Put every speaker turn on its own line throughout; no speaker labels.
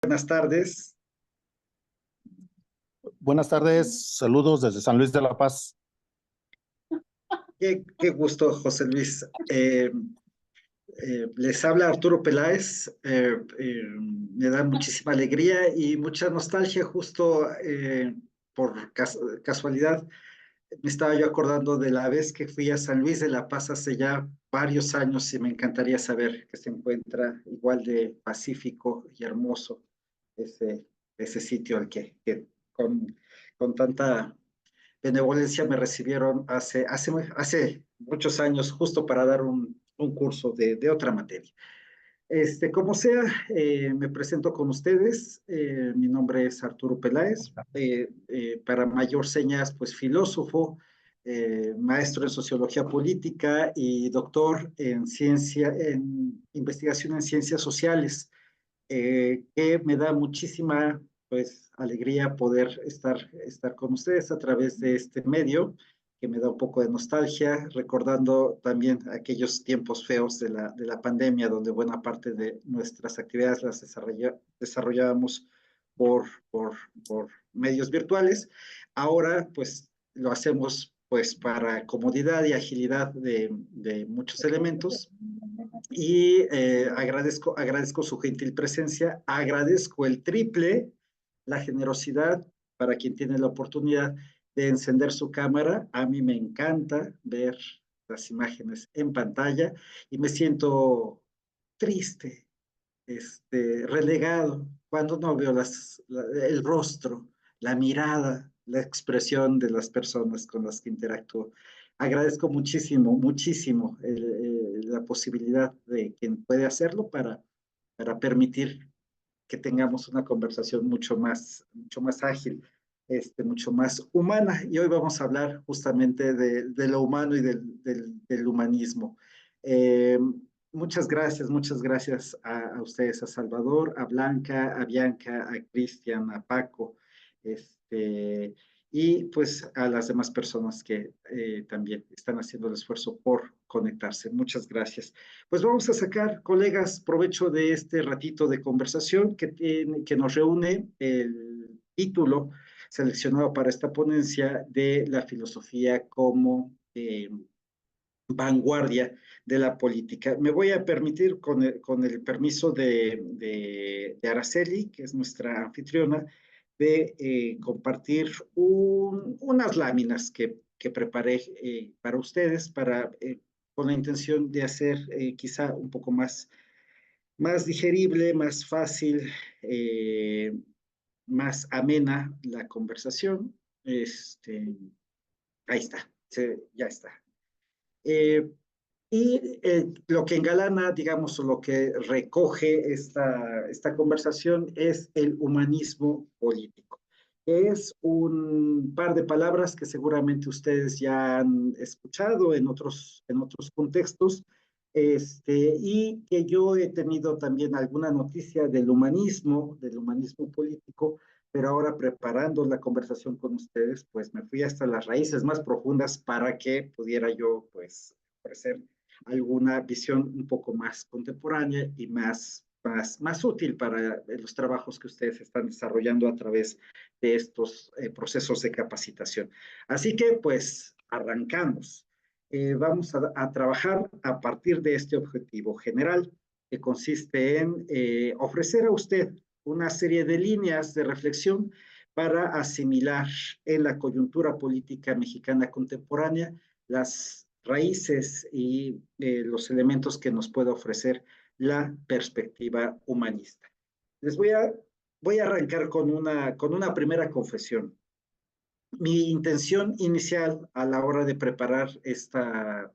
Buenas tardes.
Buenas tardes, saludos desde San Luis de la Paz.
Qué gusto, José Luis. Les habla Arturo Peláez. Me da muchísima alegría y mucha nostalgia. Justo por casualidad, me estaba yo acordando de la vez que fui a San Luis de la Paz hace ya varios años y me encantaría saber que se encuentra igual de pacífico y hermoso ese, ese sitio al que con tanta benevolencia me recibieron hace muchos años justo para dar un curso de otra materia. Como sea, me presento con ustedes. Mi nombre es Arturo Peláez. Para mayor señas, pues filósofo, maestro en sociología política y doctor en investigación en ciencias sociales, que me da muchísima pues alegría poder estar con ustedes a través de este medio, que me da un poco de nostalgia, recordando también aquellos tiempos feos de la pandemia, donde buena parte de nuestras actividades las desarrollábamos por, por, por medios virtuales. Ahora, pues, lo hacemos pues para comodidad y agilidad de muchos elementos y agradezco su gentil presencia, agradezco el triple, la generosidad para quien tiene la oportunidad de encender su cámara. A mí me encanta ver las imágenes en pantalla y me siento triste, relegado, cuando no veo el rostro, la mirada, la expresión de las personas con las que interactúo. Agradezco muchísimo, muchísimo la posibilidad de quien puede hacerlo para permitir que tengamos una conversación mucho más ágil, mucho más humana. Y hoy vamos a hablar justamente de lo humano y del humanismo. Eh, muchas gracias a ustedes, a Salvador, a Blanca, a Bianca, a Cristian, a Paco, y pues a las demás personas que también están haciendo el esfuerzo por conectarse. Muchas gracias. Pues vamos a sacar, colegas, provecho de este ratito de conversación que nos reúne el título seleccionado para esta ponencia de la filosofía como vanguardia de la política. Me voy a permitir, con el permiso de Araceli, que es nuestra anfitriona, de compartir unas láminas que preparé para ustedes, con la intención de hacer quizá un poco más digerible, más fácil, más amena la conversación. Ahí está, ya está. Eh, lo que engalana, digamos, o lo que recoge esta conversación es el humanismo político. Es un par de palabras que seguramente ustedes ya han escuchado en otros contextos, y que yo he tenido también alguna noticia del humanismo político, pero ahora preparando la conversación con ustedes, pues me fui hasta las raíces más profundas para que pudiera yo, pues, ofrecer alguna visión un poco más contemporánea y más útil para los trabajos que ustedes están desarrollando a través de estos procesos de capacitación. Así que, pues, arrancamos. Vamos a trabajar a partir de este objetivo general, que consiste en ofrecer a usted una serie de líneas de reflexión para asimilar en la coyuntura política mexicana contemporánea las raíces y los elementos que nos puede ofrecer la perspectiva humanista. Voy a arrancar con una primera confesión. Mi intención inicial a la hora de preparar esta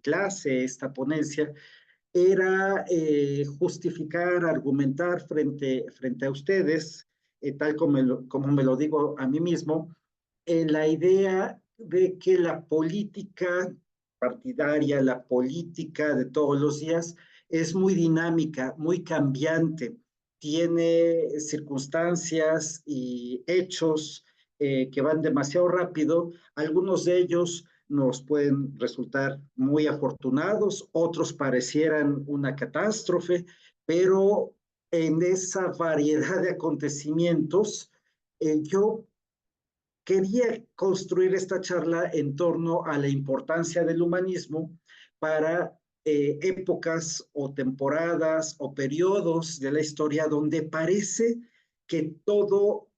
clase, esta ponencia, era justificar, argumentar frente a ustedes, tal como me lo digo a mí mismo, la idea de que la política partidaria, la política de todos los días, es muy dinámica, muy cambiante, tiene circunstancias y hechos que van demasiado rápido. Algunos de ellos nos pueden resultar muy afortunados, otros parecieran una catástrofe, pero en esa variedad de acontecimientos, yo quería construir esta charla en torno a la importancia del humanismo para épocas o temporadas o periodos de la historia donde parece que todo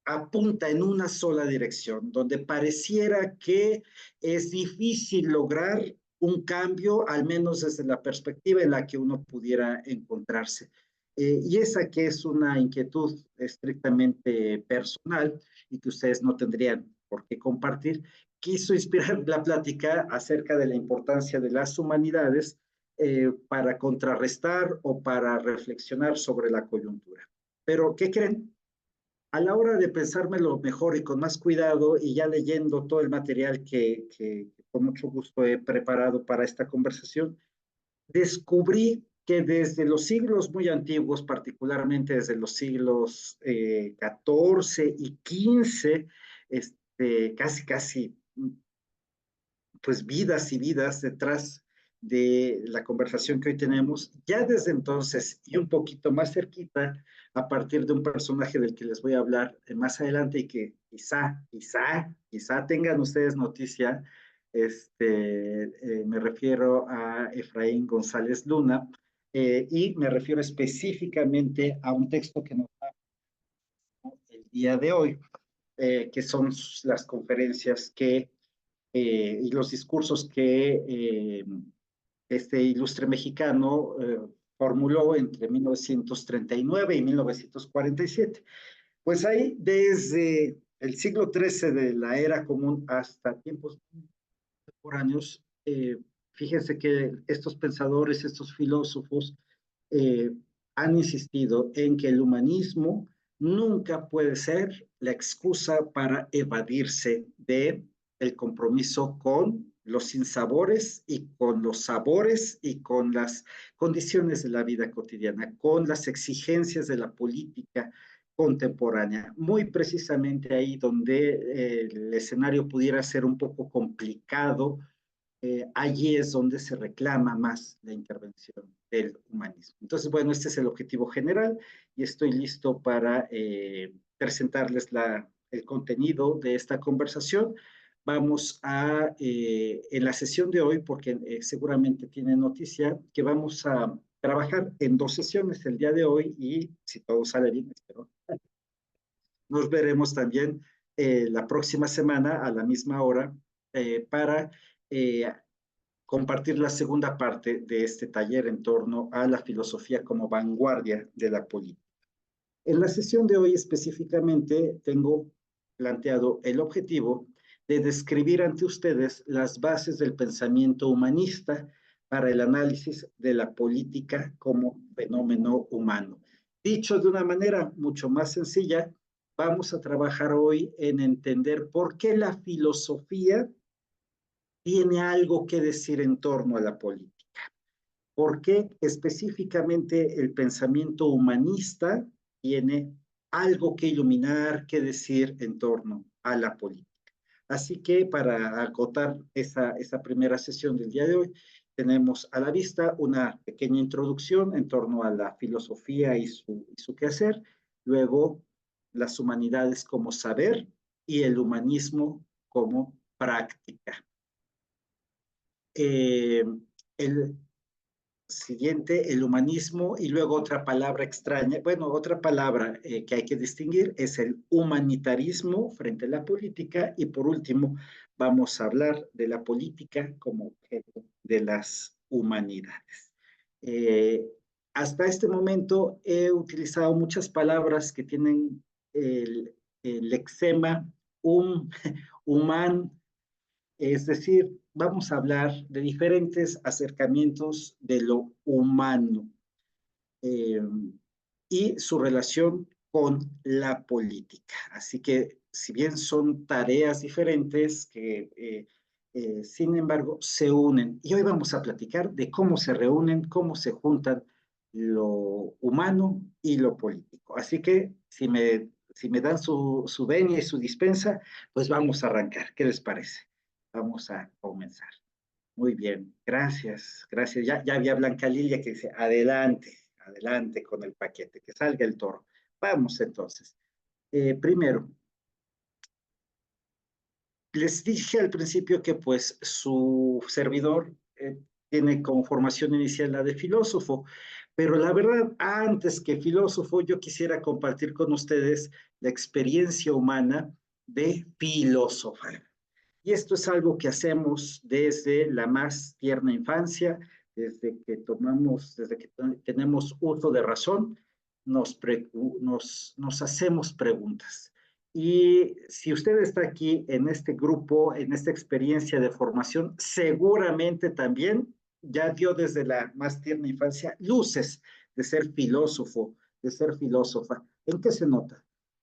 apunta en una sola dirección, donde pareciera que es difícil lograr un cambio, al menos desde la perspectiva en la que uno pudiera encontrarse. Y esa que es una inquietud estrictamente personal y que ustedes no tendrían por qué compartir, quiso inspirar la plática acerca de la importancia de las humanidades para contrarrestar o para reflexionar sobre la coyuntura. Pero, ¿qué creen? A la hora de pensármelo mejor y con más cuidado y ya leyendo todo el material que con mucho gusto he preparado para esta conversación, descubrí que desde los siglos muy antiguos, particularmente desde los siglos XIV y XV, casi pues vidas y vidas detrás de la conversación que hoy tenemos, ya desde entonces y un poquito más cerquita, a partir de un personaje del que les voy a hablar más adelante y que quizá tengan ustedes noticia, me refiero a Efraín González Luna, y me refiero específicamente a un texto que nos da el día de hoy, que son las conferencias y los discursos que este ilustre mexicano formuló entre 1939 y 1947. Pues ahí, desde el siglo XIII de la era común hasta tiempos contemporáneos, fíjense que estos pensadores, estos filósofos, eh, han insistido en que el humanismo nunca puede ser la excusa para evadirse de el compromiso con los sinsabores y con los sabores y con las condiciones de la vida cotidiana, con las exigencias de la política contemporánea. Muy precisamente ahí donde el escenario pudiera ser un poco complicado, allí es donde se reclama más la intervención del humanismo. Entonces, bueno, este es el objetivo general y estoy listo para presentarles el contenido de esta conversación. Vamos en la sesión de hoy, porque seguramente tienen noticia, que vamos a trabajar en 2 sesiones el día de hoy y si todo sale bien, espero, nos veremos también la próxima semana a la misma hora para eh, compartir la segunda parte de este taller en torno a la filosofía como vanguardia de la política. En la sesión de hoy específicamente tengo planteado el objetivo de describir ante ustedes las bases del pensamiento humanista para el análisis de la política como fenómeno humano. Dicho de una manera mucho más sencilla, vamos a trabajar hoy en entender por qué la filosofía tiene algo que decir en torno a la política. ¿Por qué específicamente el pensamiento humanista tiene algo que iluminar, que decir en torno a la política? Así que para acotar esa primera sesión del día de hoy, tenemos a la vista una pequeña introducción en torno a la filosofía y su quehacer, luego las humanidades como saber y el humanismo como práctica. El siguiente, el humanismo, y luego otra palabra extraña, bueno, otra palabra que hay que distinguir es el humanitarismo frente a la política, y por último vamos a hablar de la política como objeto de las humanidades. Eh, Hasta este momento he utilizado muchas palabras que tienen el lexema human, es decir, vamos a hablar de diferentes acercamientos de lo humano eh, y su relación con la política. Así que, si bien son tareas diferentes, sin embargo se unen. Y hoy vamos a platicar de cómo se reúnen, cómo se juntan lo humano y lo político. Así que, si me dan su venia y su dispensa, pues vamos a arrancar. ¿Qué les parece? Vamos a comenzar. Muy bien, gracias. Ya había Blanca Lilia que dice, adelante, adelante con el paquete, que salga el toro. Vamos entonces. Primero, les dije al principio que pues su servidor tiene como formación inicial la de filósofo, pero la verdad, antes que filósofo, yo quisiera compartir con ustedes la experiencia humana de filosofar. Y esto es algo que hacemos desde la más tierna infancia, desde que tenemos uso de razón, nos hacemos preguntas. Y si usted está aquí en este grupo, en esta experiencia de formación, seguramente también ya dio desde la más tierna infancia luces de ser filósofo, de ser filósofa. ¿En qué se nota?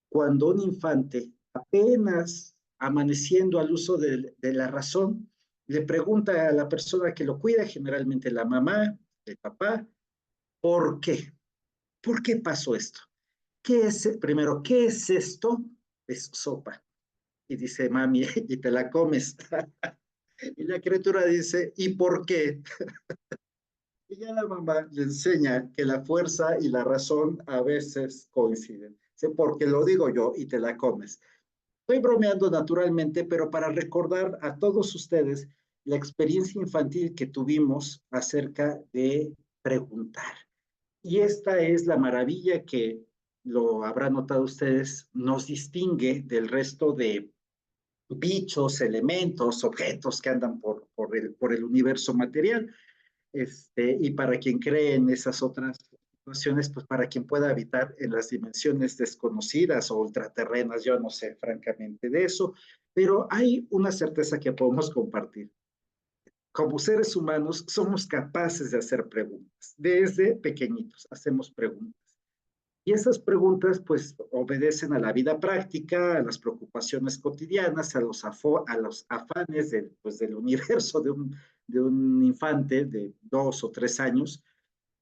Cuando un infante apenas amaneciendo al uso de la razón, le pregunta a la persona que lo cuida, generalmente la mamá, el papá, ¿por qué? ¿Por qué pasó esto? ¿Qué es, primero, qué es esto? Es sopa. Y dice, mami, y te la comes. Y la criatura dice, ¿y por qué? Y ya la mamá le enseña que la fuerza y la razón a veces coinciden. Dice, porque lo digo yo y te la comes. Estoy bromeando naturalmente, pero para recordar a todos ustedes la experiencia infantil que tuvimos acerca de preguntar. Y esta es la maravilla que, lo habrán notado ustedes, nos distingue del resto de bichos, elementos, objetos que andan por el universo material. Y para quien cree en esas otras situaciones, pues para quien pueda habitar en las dimensiones desconocidas o ultraterrenas, yo no sé francamente de eso, pero hay una certeza que podemos compartir. Como seres humanos somos capaces de hacer preguntas. Desde pequeñitos hacemos preguntas. Y esas preguntas pues obedecen a la vida práctica, a las preocupaciones cotidianas, a los afanes pues, del universo de un infante de 2 o 3 años,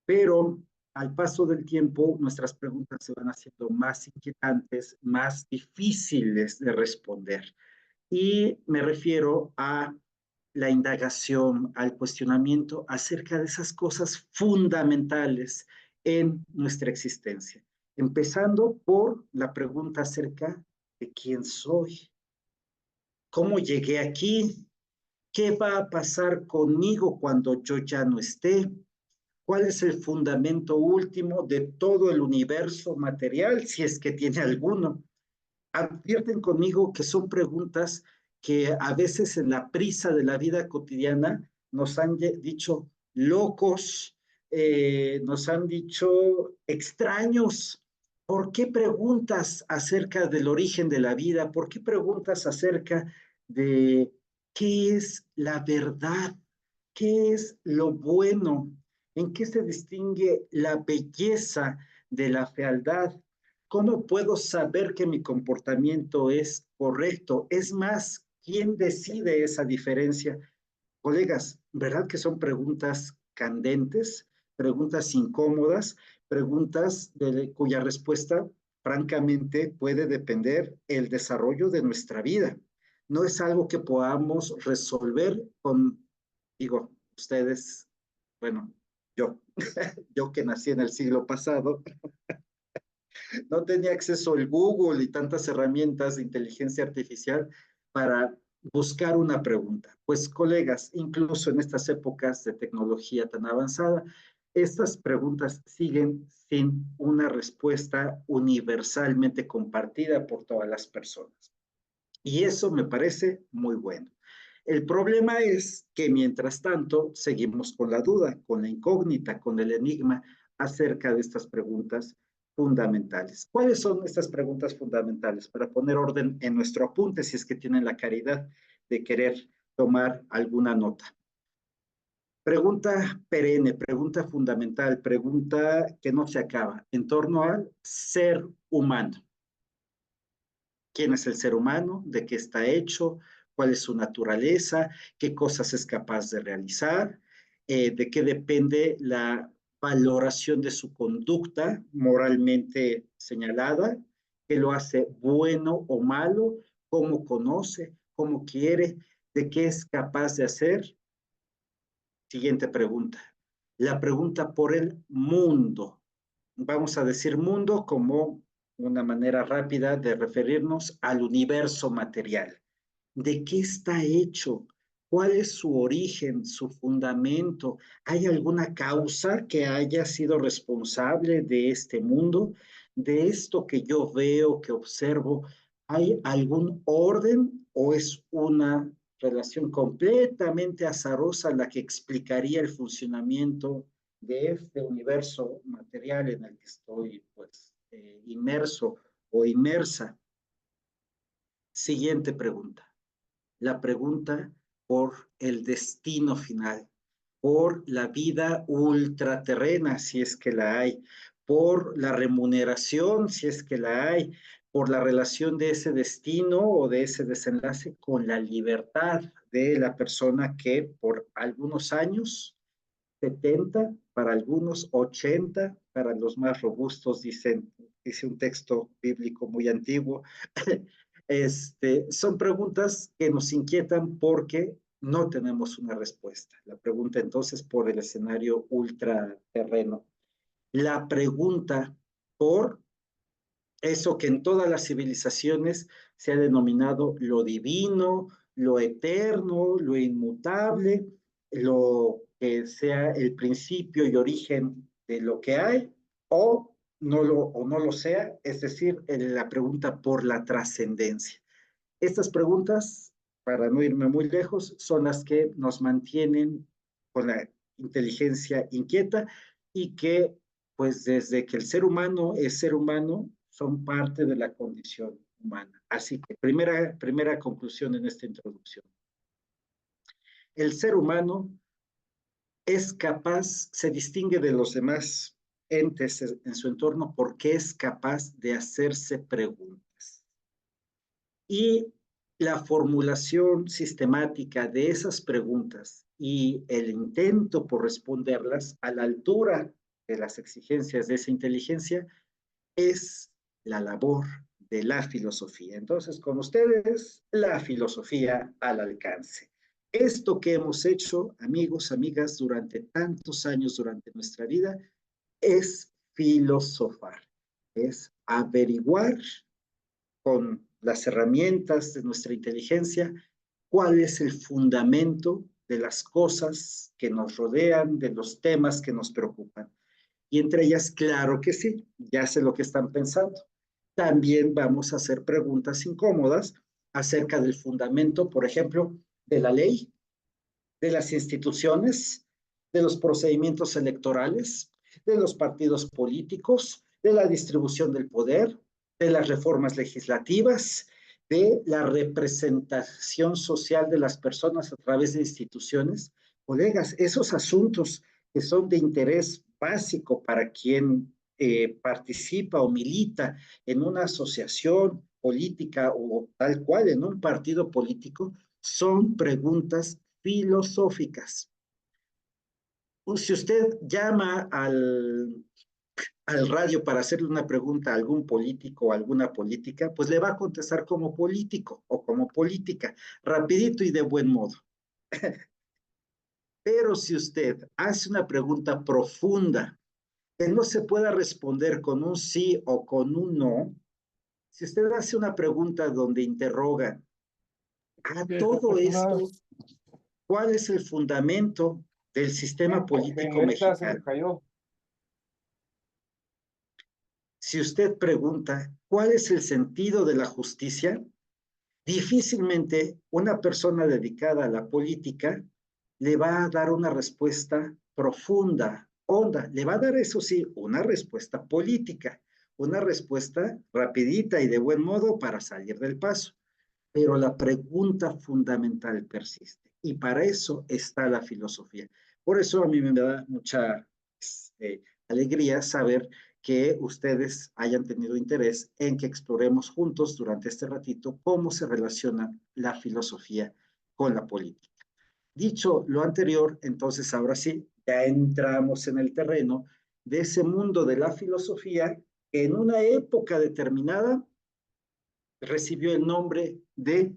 pero al paso del tiempo nuestras preguntas se van haciendo más inquietantes, más difíciles de responder. Y me refiero a la indagación, al cuestionamiento acerca de esas cosas fundamentales en nuestra existencia. Empezando por la pregunta acerca de quién soy, cómo llegué aquí, qué va a pasar conmigo cuando yo ya no esté, cuál es el fundamento último de todo el universo material, si es que tiene alguno. Advierten conmigo que son preguntas que a veces en la prisa de la vida cotidiana nos han dicho locos, nos han dicho extraños. ¿Por qué preguntas acerca del origen de la vida? ¿Por qué preguntas acerca de qué es la verdad? ¿Qué es lo bueno? ¿En qué se distingue la belleza de la fealdad? ¿Cómo puedo saber que mi comportamiento es correcto? Es más, ¿quién decide esa diferencia? Colegas, ¿verdad que son preguntas candentes, preguntas incómodas, preguntas cuya respuesta, francamente, puede depender el desarrollo de nuestra vida? No es algo que podamos resolver con, digo, ustedes, bueno, yo, yo que nací en el siglo pasado, no tenía acceso al Google y tantas herramientas de inteligencia artificial para buscar una pregunta. Pues colegas, incluso en estas épocas de tecnología tan avanzada, estas preguntas siguen sin una respuesta universalmente compartida por todas las personas. Y eso me parece muy bueno. El problema es que mientras tanto seguimos con la duda, con la incógnita, con el enigma acerca de estas preguntas fundamentales. ¿Cuáles son estas preguntas fundamentales? Para poner orden en nuestro apunte, si es que tienen la caridad de querer tomar alguna nota. Pregunta perenne, pregunta fundamental, pregunta que no se acaba, en torno al ser humano. ¿Quién es el ser humano? ¿De qué está hecho? ¿Cuál es su naturaleza? ¿Qué cosas es capaz de realizar? ¿De qué depende la valoración de su conducta moralmente señalada? ¿Qué lo hace bueno o malo? ¿Cómo conoce? ¿Cómo quiere? ¿De qué es capaz de hacer? Siguiente pregunta. La pregunta por el mundo. vamos a decir mundo como una manera rápida de referirnos al universo material. ¿De qué está hecho? ¿Cuál es su origen, su fundamento? ¿Hay alguna causa que haya sido responsable de este mundo, de esto que yo veo, que observo? ¿Hay algún orden o es una relación completamente azarosa la que explicaría el funcionamiento de este universo material en el que estoy, pues, inmerso o inmersa? Siguiente pregunta. La pregunta por el destino final, por la vida ultraterrena, si es que la hay, por la remuneración, si es que la hay, por la relación de ese destino o de ese desenlace con la libertad de la persona que por algunos años, 70, para algunos 80, para los más robustos, dice un texto bíblico muy antiguo. Son preguntas que nos inquietan porque no tenemos una respuesta. La pregunta entonces por el escenario ultraterreno. La pregunta por eso que en todas las civilizaciones se ha denominado lo divino, lo eterno, lo inmutable, lo que sea el principio y origen de lo que hay, o no lo sea, es decir, la pregunta por la trascendencia. Estas preguntas, para no irme muy lejos, son las que nos mantienen con la inteligencia inquieta y que, pues desde que el ser humano es ser humano, son parte de la condición humana. Así que primera conclusión en esta introducción. El ser humano es capaz, se distingue de los demás entes en su entorno porque es capaz de hacerse preguntas. Y la formulación sistemática de esas preguntas y el intento por responderlas a la altura de las exigencias de esa inteligencia es la labor de la filosofía. Entonces, con ustedes, la filosofía al alcance. Esto que hemos hecho, amigos, amigas, durante tantos años, durante nuestra vida, es filosofar, es averiguar con las herramientas de nuestra inteligencia cuál es el fundamento de las cosas que nos rodean, de los temas que nos preocupan. Y entre ellas, claro que sí, ya sé lo que están pensando. También vamos a hacer preguntas incómodas acerca del fundamento, por ejemplo, de la ley, de las instituciones, de los procedimientos electorales, de los partidos políticos, de la distribución del poder, de las reformas legislativas, de la representación social de las personas a través de instituciones. Colegas, esos asuntos que son de interés básico para quien participa o milita en una asociación política o tal cual en un partido político, son preguntas filosóficas. Si usted llama al radio para hacerle una pregunta a algún político o alguna política, pues le va a contestar como político o como política, rapidito y de buen modo. Pero si usted hace una pregunta profunda que no se pueda responder con un sí o con un no, si usted hace una pregunta donde interroga a todo esto, ¿cuál es el fundamento del sistema político mexicano? Si usted pregunta, ¿cuál es el sentido de la justicia? Difícilmente una persona dedicada a la política le va a dar una respuesta profunda, honda. Le va a dar, eso sí, una respuesta política, una respuesta rapidita y de buen modo para salir del paso. Pero la pregunta fundamental persiste. Y para eso está la filosofía. Por eso a mí me da mucha alegría saber que ustedes hayan tenido interés en que exploremos juntos durante este ratito cómo se relaciona la filosofía con la política. Dicho lo anterior, entonces ahora sí, ya entramos en el terreno de ese mundo de la filosofía que en una época determinada recibió el nombre de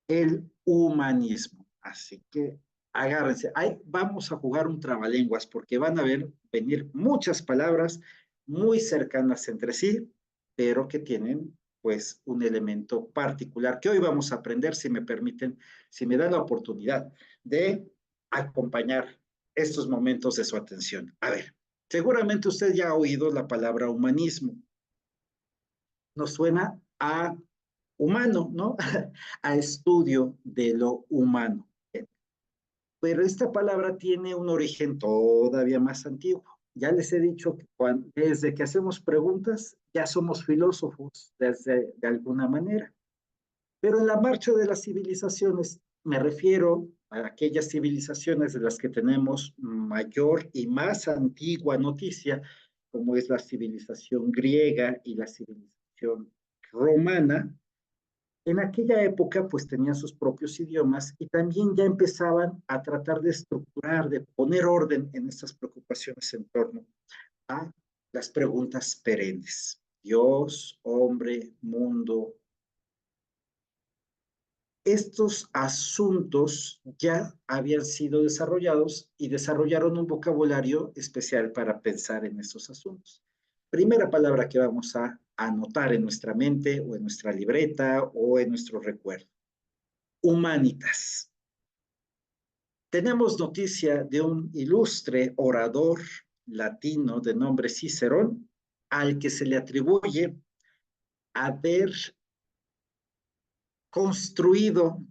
el humanismo. Así que agárrense. Ahí vamos a jugar un trabalenguas porque van a ver venir muchas palabras muy cercanas entre sí, pero que tienen pues un elemento particular que hoy vamos a aprender, si me permiten, si me dan la oportunidad de acompañar estos momentos de su atención. A ver, seguramente usted ya ha oído la palabra humanismo. Nos suena a humano, ¿no? A estudio de lo humano. Pero esta palabra tiene un origen todavía más antiguo. Ya les he dicho que desde que hacemos preguntas ya somos filósofos de alguna manera. Pero en la marcha de las civilizaciones me refiero a aquellas civilizaciones de las que tenemos mayor y más antigua noticia, como es la civilización griega y la civilización romana. En aquella época pues tenían sus propios idiomas y también ya empezaban a tratar de estructurar, de poner orden en estas preocupaciones en torno a las preguntas perennes. Dios, hombre, mundo. Estos asuntos ya habían sido desarrollados y desarrollaron un vocabulario especial para pensar en estos asuntos. Primera palabra que vamos a anotar en nuestra mente o en nuestra libreta o en nuestro recuerdo. Humanitas. Tenemos noticia de un ilustre orador latino de nombre Cicerón, al que se le atribuye haber construido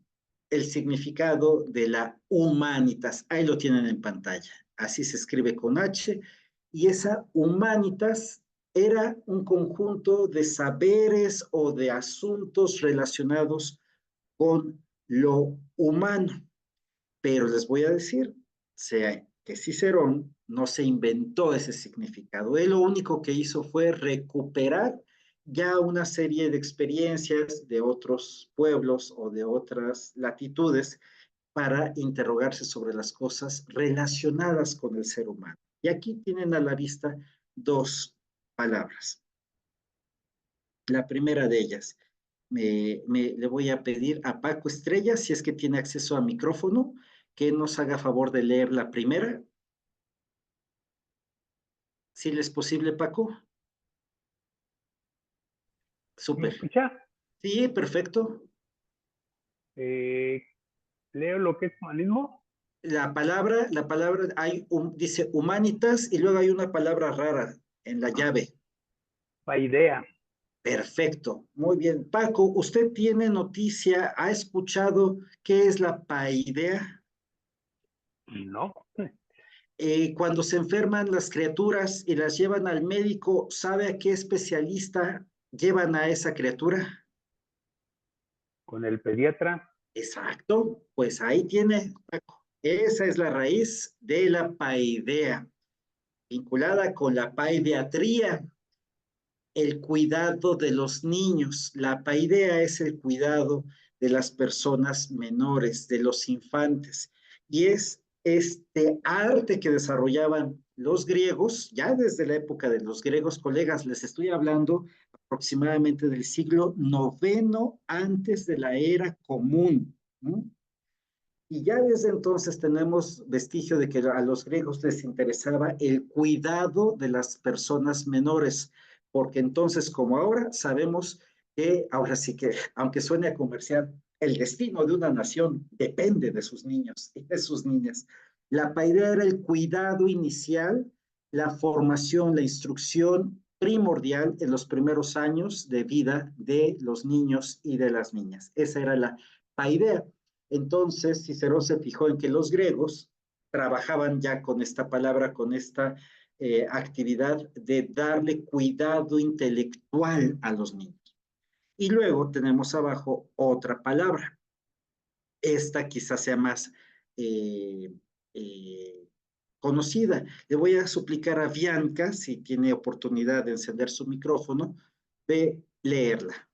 el significado de la humanitas. Ahí lo tienen en pantalla. Así se escribe con H. Y esa humanitas era un conjunto de saberes o de asuntos relacionados con lo humano. Pero les voy a decir que Cicerón no se inventó ese significado. Él lo único que hizo fue recuperar ya una serie de experiencias de otros pueblos o de otras latitudes para interrogarse sobre las cosas relacionadas con el ser humano. Y aquí tienen a la vista dos palabras. La primera de ellas, le voy a pedir a Paco Estrella, si es que tiene acceso a micrófono, que nos haga favor de leer la primera. Si le es posible, Paco.
¿Me
Súper.
escucha?
Sí, perfecto.
Eh, Leo lo que es humanismo.
La palabra, dice humanitas y luego hay una palabra rara en la llave.
Paideia.
Perfecto, muy bien. Paco, ¿usted tiene noticia, ha escuchado qué es la paideia?
No.
Cuando se enferman las criaturas y las llevan al médico, ¿sabe a qué especialista llevan a esa criatura?
Con el pediatra.
Exacto, pues ahí tiene, Paco. Esa es la raíz de la paideia, vinculada con la paidiatría, el cuidado de los niños. La paideia es el cuidado de las personas menores, de los infantes. Y es este arte que desarrollaban los griegos, ya desde la época de los griegos, colegas, les estoy hablando aproximadamente del siglo noveno antes de la era común. ¿No? Y ya desde entonces tenemos vestigio de que a los griegos les interesaba el cuidado de las personas menores, porque entonces, como ahora, sabemos que, ahora sí que, aunque suene a comercial, el destino de una nación depende de sus niños y de sus niñas. La paideia era el cuidado inicial, la formación, la instrucción primordial en los primeros años de vida de los niños y de las niñas. Esa era la paideia. Entonces, Cicerón se fijó en que los griegos trabajaban ya con esta palabra, con esta actividad de darle cuidado intelectual a los niños. Y luego tenemos abajo otra palabra. Esta quizás sea más eh, eh, conocida. Le voy a suplicar a Bianca, si tiene oportunidad de encender su micrófono, de leerla.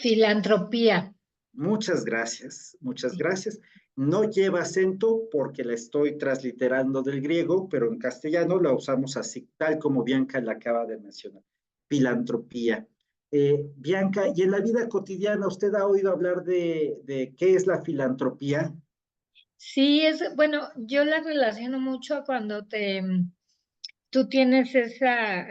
Filantropía.
Muchas gracias, muchas gracias. No lleva acento porque la estoy transliterando del griego, pero en castellano la usamos así, tal como Bianca la acaba de mencionar. Filantropía. Bianca, ¿y en la vida cotidiana usted ha oído hablar de qué es la filantropía?
Sí, bueno, yo la relaciono mucho a cuando tú tienes esa,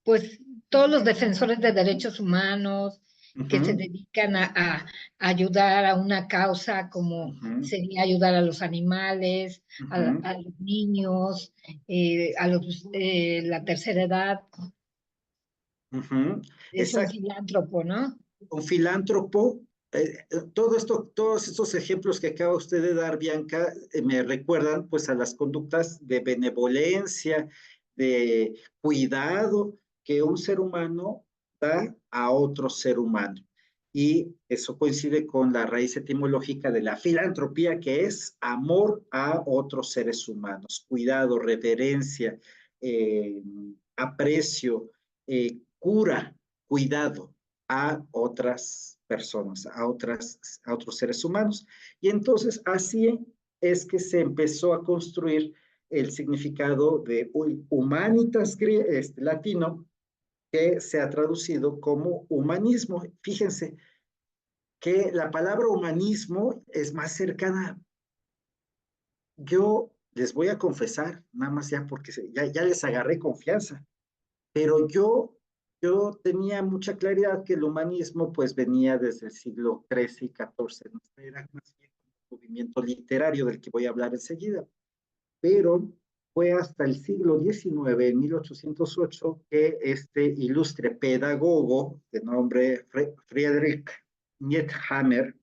pues todos los defensores de derechos humanos que se
Ujú,
dedican a ayudar a una causa como
ujú,
sería ayudar a los animales,
ujú,
a los niños, a la tercera edad,
ujú.
es un
Exacto.
filántropo, ¿no?
Un filántropo. Todos estos ejemplos que acaba usted de dar, Bianca, me recuerdan pues a las conductas de benevolencia, de cuidado que un ser humano da a otro ser humano. Y eso coincide con la raíz etimológica de la filantropía, que es amor a otros seres humanos, cuidado, reverencia, aprecio, cura, cuidado a otras personas, a otros seres humanos. Y entonces así es que se empezó a construir el significado de humanitas latino, que se ha traducido como humanismo. Fíjense que la palabra humanismo es más cercana. Yo les voy a confesar, nada más ya porque ya les agarré confianza, pero yo tenía mucha claridad que el humanismo pues venía desde el siglo XIII y XIV, ¿no? Era más bien un movimiento literario del que voy a hablar enseguida, pero fue hasta el siglo XIX, en 1808, que este ilustre pedagogo de nombre Friedrich Niethammer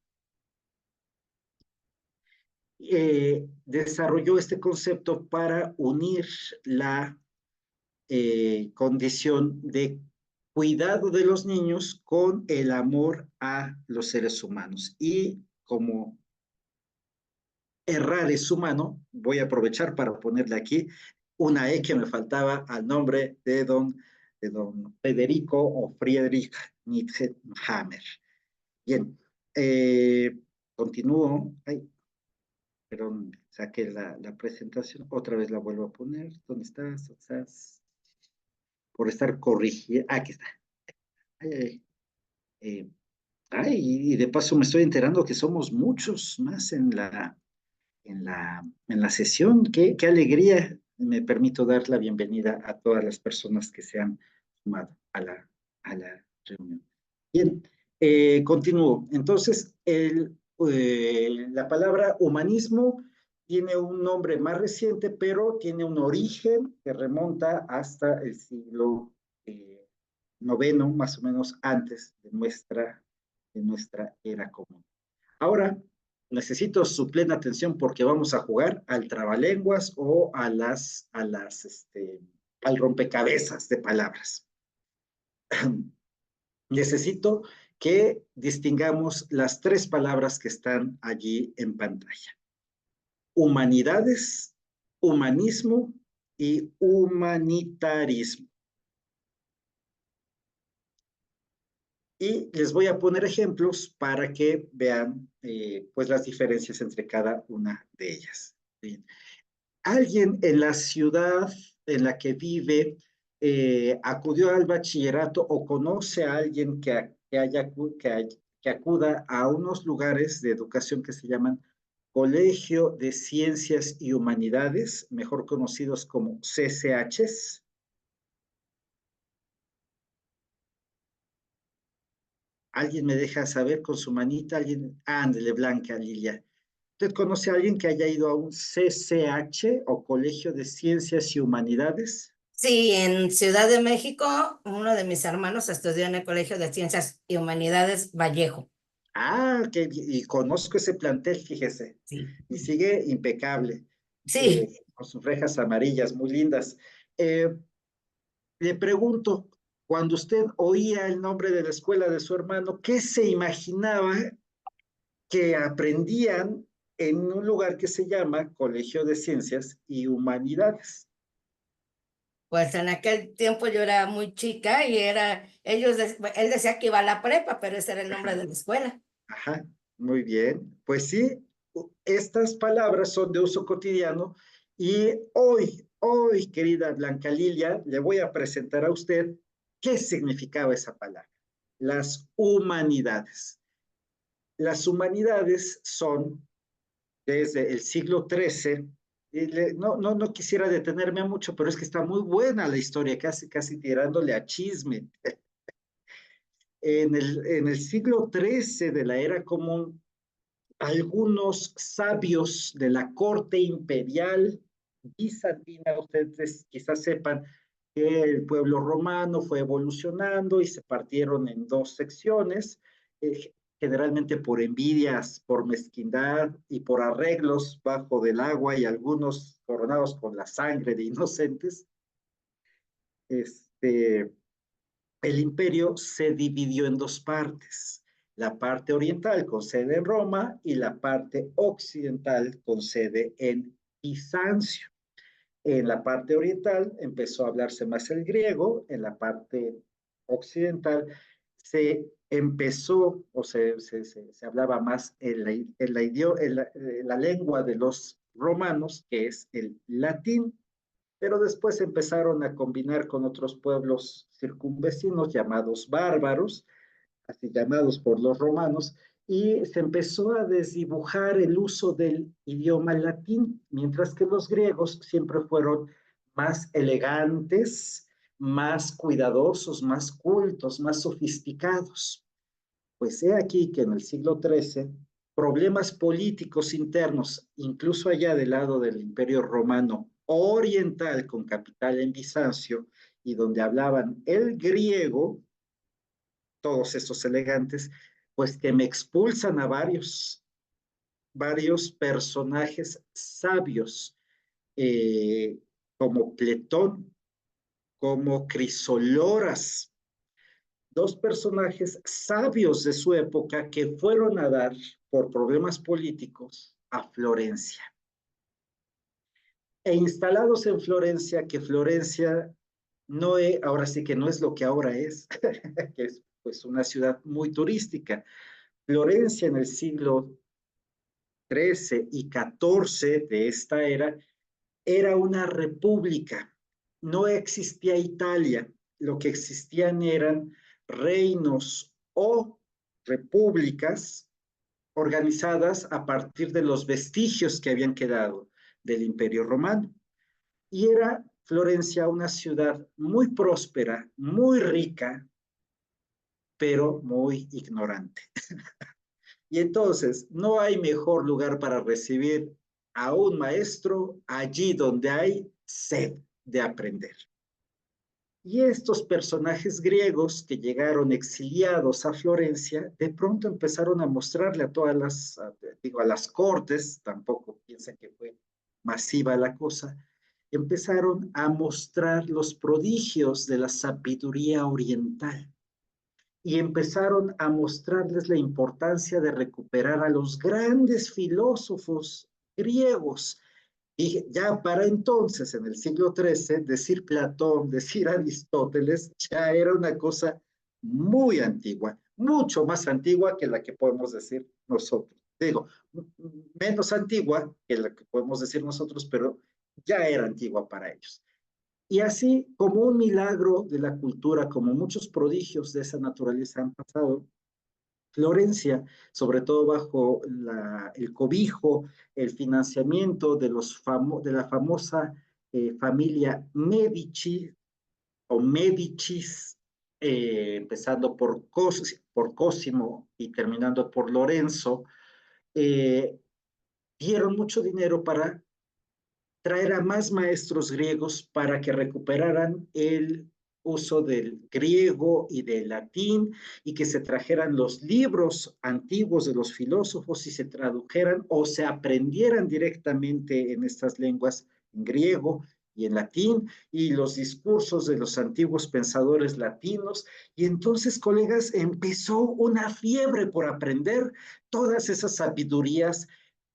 desarrolló este concepto para unir la condición de cuidado de los niños con el amor a los seres humanos. Y como errar es humano, voy a aprovechar para ponerle aquí una E que me faltaba al nombre de don Federico o Friedrich Nietzsche Hammer. Bien, continúo. Ay, perdón, saqué la presentación, otra vez la vuelvo a poner. ¿Dónde estás? Por estar corrigiendo. Aquí está. Ay, ay, eh, y de paso me estoy enterando que somos muchos más en la sesión. Qué alegría. Me permito dar la bienvenida a todas las personas que se han sumado a la reunión. Bien, continúo. Entonces, la palabra humanismo tiene un nombre más reciente, pero tiene un origen que remonta hasta el siglo noveno, más o menos antes de nuestra era común. Ahora, necesito su plena atención porque vamos a jugar al trabalenguas o al rompecabezas de palabras. Necesito que distingamos las tres palabras que están allí en pantalla: humanidades, humanismo y humanitarismo. Y les voy a poner ejemplos para que vean pues las diferencias entre cada una de ellas. Bien. Alguien en la ciudad en la que vive acudió al bachillerato o conoce a alguien que acuda a unos lugares de educación que se llaman Colegio de Ciencias y Humanidades, mejor conocidos como CCHs. Alguien me deja saber con su manita, alguien, ándele, Blanca Lilia. ¿Usted conoce a alguien que haya ido a un CCH o Colegio de Ciencias y Humanidades?
Sí, en Ciudad de México, uno de mis hermanos estudió en el Colegio de Ciencias y Humanidades Vallejo.
Y conozco ese plantel, fíjese,
Sí.
y sigue impecable,
Sí,
con sus rejas amarillas, muy lindas. Eh, Le pregunto, cuando usted oía el nombre de la escuela de su hermano, ¿qué se imaginaba que aprendían en un lugar que se llama Colegio de Ciencias y Humanidades?
pues en aquel tiempo yo era muy chica y él decía que iba a la prepa, pero ese era el nombre de la escuela.
Ajá, muy bien. Pues sí, estas palabras son de uso cotidiano y hoy, querida Blanca Lilia, le voy a presentar a usted qué significaba esa palabra: las humanidades. Las humanidades son, desde el siglo XIII, no quisiera detenerme mucho, pero es que está muy buena la historia, casi tirándole a chisme. En el siglo XIII de la era común, algunos sabios de la corte imperial bizantina, ustedes quizás sepan que el pueblo romano fue evolucionando y se partieron en dos secciones, generalmente por envidias, por mezquindad y por arreglos bajo del agua y algunos coronados con la sangre de inocentes. Este, el imperio se dividió en dos partes, la parte oriental con sede en Roma y la parte occidental con sede en Bizancio. En la parte oriental empezó a hablarse más el griego, en la parte occidental se empezó o se hablaba más la lengua de los romanos, que es el latín, pero después empezaron a combinar con otros pueblos circunvecinos llamados bárbaros, así llamados por los romanos, y se empezó a desdibujar el uso del idioma latín, mientras que los griegos siempre fueron más elegantes, más cuidadosos, más cultos, más sofisticados. Pues he aquí que en el siglo XIII, problemas políticos internos, incluso allá del lado del Imperio Romano Oriental, con capital en Bizancio, y donde hablaban el griego, todos estos elegantes, pues que me expulsan a varios personajes sabios, eh, como Pletón, como Crisoloras, dos personajes sabios de su época que fueron a dar por problemas políticos a Florencia. E instalados en Florencia, que Florencia no es, ahora sí que no es lo que ahora es, que es pues una ciudad muy turística. Florencia en el siglo XIII y XIV de esta era una república. No existía Italia, lo que existían eran reinos o repúblicas organizadas a partir de los vestigios que habían quedado del Imperio Romano. Y era Florencia una ciudad muy próspera, muy rica, pero muy ignorante. Y entonces, no hay mejor lugar para recibir a un maestro allí donde hay sed de aprender. Y estos personajes griegos que llegaron exiliados a Florencia, de pronto empezaron a mostrarle a todas a las cortes, tampoco piensen que fue masiva la cosa, empezaron a mostrar los prodigios de la sabiduría oriental y empezaron a mostrarles la importancia de recuperar a los grandes filósofos griegos. Y ya para entonces, en el siglo XIII, decir Platón, decir Aristóteles, ya era una cosa muy antigua, mucho más antigua que la que podemos decir nosotros. Digo, menos antigua que la que podemos decir nosotros, pero ya era antigua para ellos. Y así como un milagro de la cultura, como muchos prodigios de esa naturaleza han pasado, Florencia, sobre todo bajo el cobijo, el financiamiento de la famosa familia Medici o Medicis, empezando por Cosimo y terminando por Lorenzo, eh, dieron mucho dinero para traer a más maestros griegos para que recuperaran el uso del griego y del latín y que se trajeran los libros antiguos de los filósofos y se tradujeran o se aprendieran directamente en estas lenguas, en griego y en latín, y los discursos de los antiguos pensadores latinos. Y entonces, colegas, empezó una fiebre por aprender todas esas sabidurías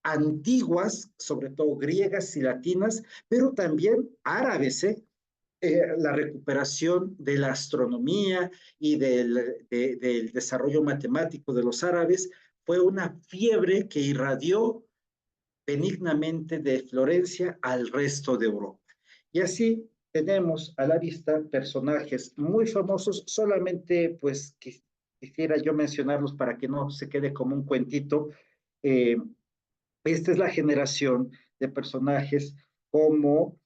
antiguas, sobre todo griegas y latinas, pero también árabes, la recuperación de la astronomía y del desarrollo matemático de los árabes fue una fiebre que irradió benignamente de Florencia al resto de Europa. Y así tenemos a la vista personajes muy famosos, solamente pues quisiera yo mencionarlos para que no se quede como un cuentito. Esta es la generación de personajes como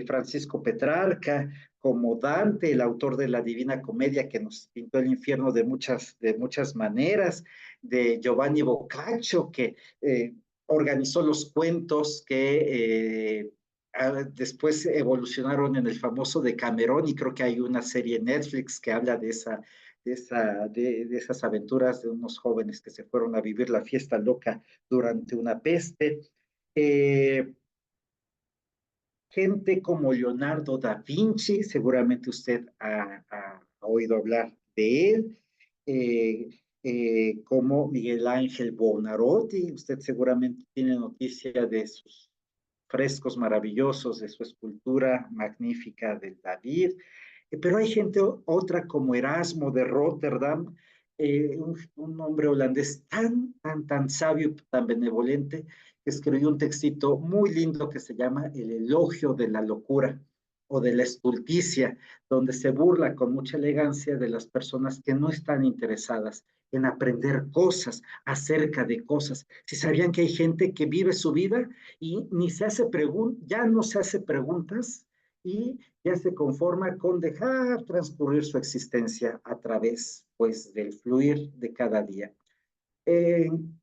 Francisco Petrarca, como Dante, el autor de la Divina Comedia, que nos pintó el infierno de muchas maneras, de Giovanni Boccaccio, que organizó los cuentos que después evolucionaron en el famoso Decamerón, y creo que hay una serie en Netflix que habla de esas aventuras de unos jóvenes que se fueron a vivir la fiesta loca durante una peste. Gente como Leonardo da Vinci, seguramente usted ha oído hablar de él, como Miguel Ángel Buonarroti, usted seguramente tiene noticia de sus frescos maravillosos, de su escultura magnífica del David, pero hay gente otra como Erasmo de Rotterdam, un hombre holandés tan sabio, tan benevolente, que escribió un textito muy lindo que se llama El elogio de la locura o de la estulticia, donde se burla con mucha elegancia de las personas que no están interesadas en aprender cosas acerca de cosas. Si sabían que hay gente que vive su vida y ni se hace ya no se hace preguntas y ya se conforma con dejar transcurrir su existencia a través, pues, del fluir de cada día. En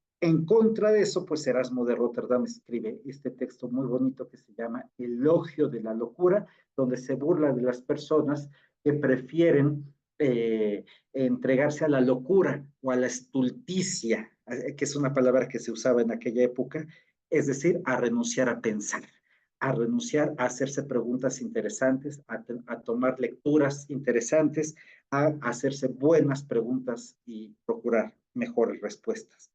contra de eso, pues Erasmo de Rotterdam escribe este texto muy bonito que se llama Elogio de la locura, donde se burla de las personas que prefieren entregarse a la locura o a la estulticia, que es una palabra que se usaba en aquella época, es decir, a renunciar a pensar, a renunciar a hacerse preguntas interesantes, a tomar lecturas interesantes, a hacerse buenas preguntas y procurar mejores respuestas.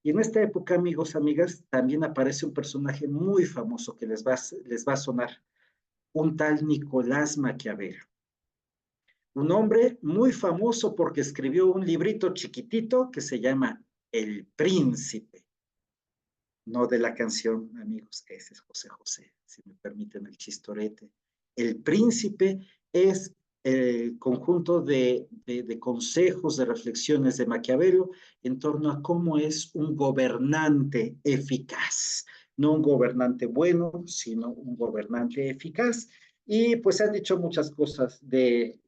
Y en esta época, amigos, amigas, también aparece un personaje muy famoso que les va a sonar, un tal Nicolás Maquiavelo. Un hombre muy famoso porque escribió un librito chiquitito que se llama El Príncipe. No de la canción, amigos, ese es José José, si me permiten el chistorete. El Príncipe es el conjunto de consejos, de reflexiones de Maquiavelo en torno a cómo es un gobernante eficaz. No un gobernante bueno, sino un gobernante eficaz. Y pues han dicho muchas cosas de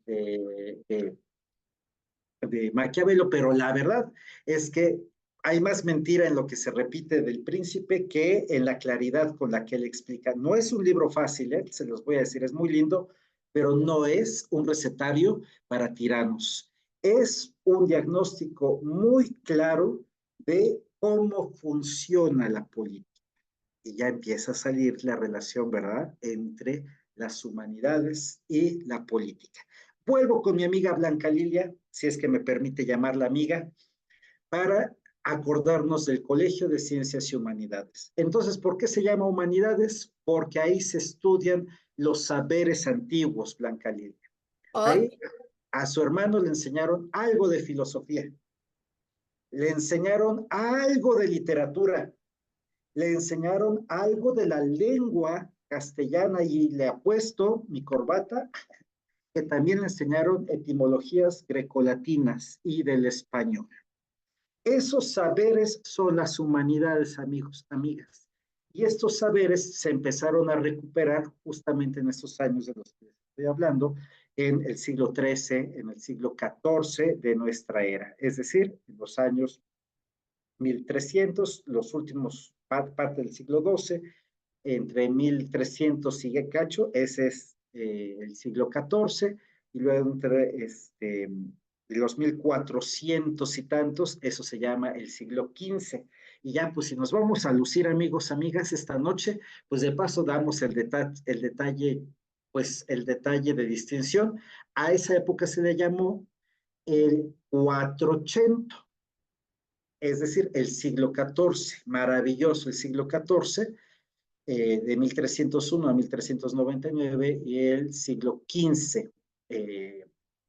Maquiavelo, pero la verdad es que hay más mentira en lo que se repite del Príncipe que en la claridad con la que él explica. No es un libro fácil, se los voy a decir, es muy lindo, pero no es un recetario para tiranos. Es un diagnóstico muy claro de cómo funciona la política. Y ya empieza a salir la relación, ¿verdad?, entre las humanidades y la política. Vuelvo con mi amiga Blanca Lilia, si es que me permite llamarla amiga, para acordarnos del Colegio de Ciencias y Humanidades. Entonces, ¿por qué se llama Humanidades? Porque ahí se estudian los saberes antiguos, Blanca Lilia. Ahí a su hermano le enseñaron algo de filosofía, le enseñaron algo de literatura, le enseñaron algo de la lengua castellana y le apuesto mi corbata que también le enseñaron etimologías grecolatinas y del español. Esos saberes son las humanidades, amigos, amigas. Y estos saberes se empezaron a recuperar justamente en estos años de los que estoy hablando, en el siglo XIII, en el siglo XIV de nuestra era, es decir, en los años 1300, los últimos parte del siglo XII, entre 1300 y cacho, ese es el siglo XIV, y luego entre los 1400 y tantos, eso se llama el siglo XV. Y ya, pues si nos vamos a lucir, amigos, amigas, esta noche, pues de paso damos el detalle, pues el detalle de distinción. A esa época se le llamó el 480, es decir, el siglo XIV, maravilloso el siglo XIV, de 1301 a 1399, y el siglo XV, que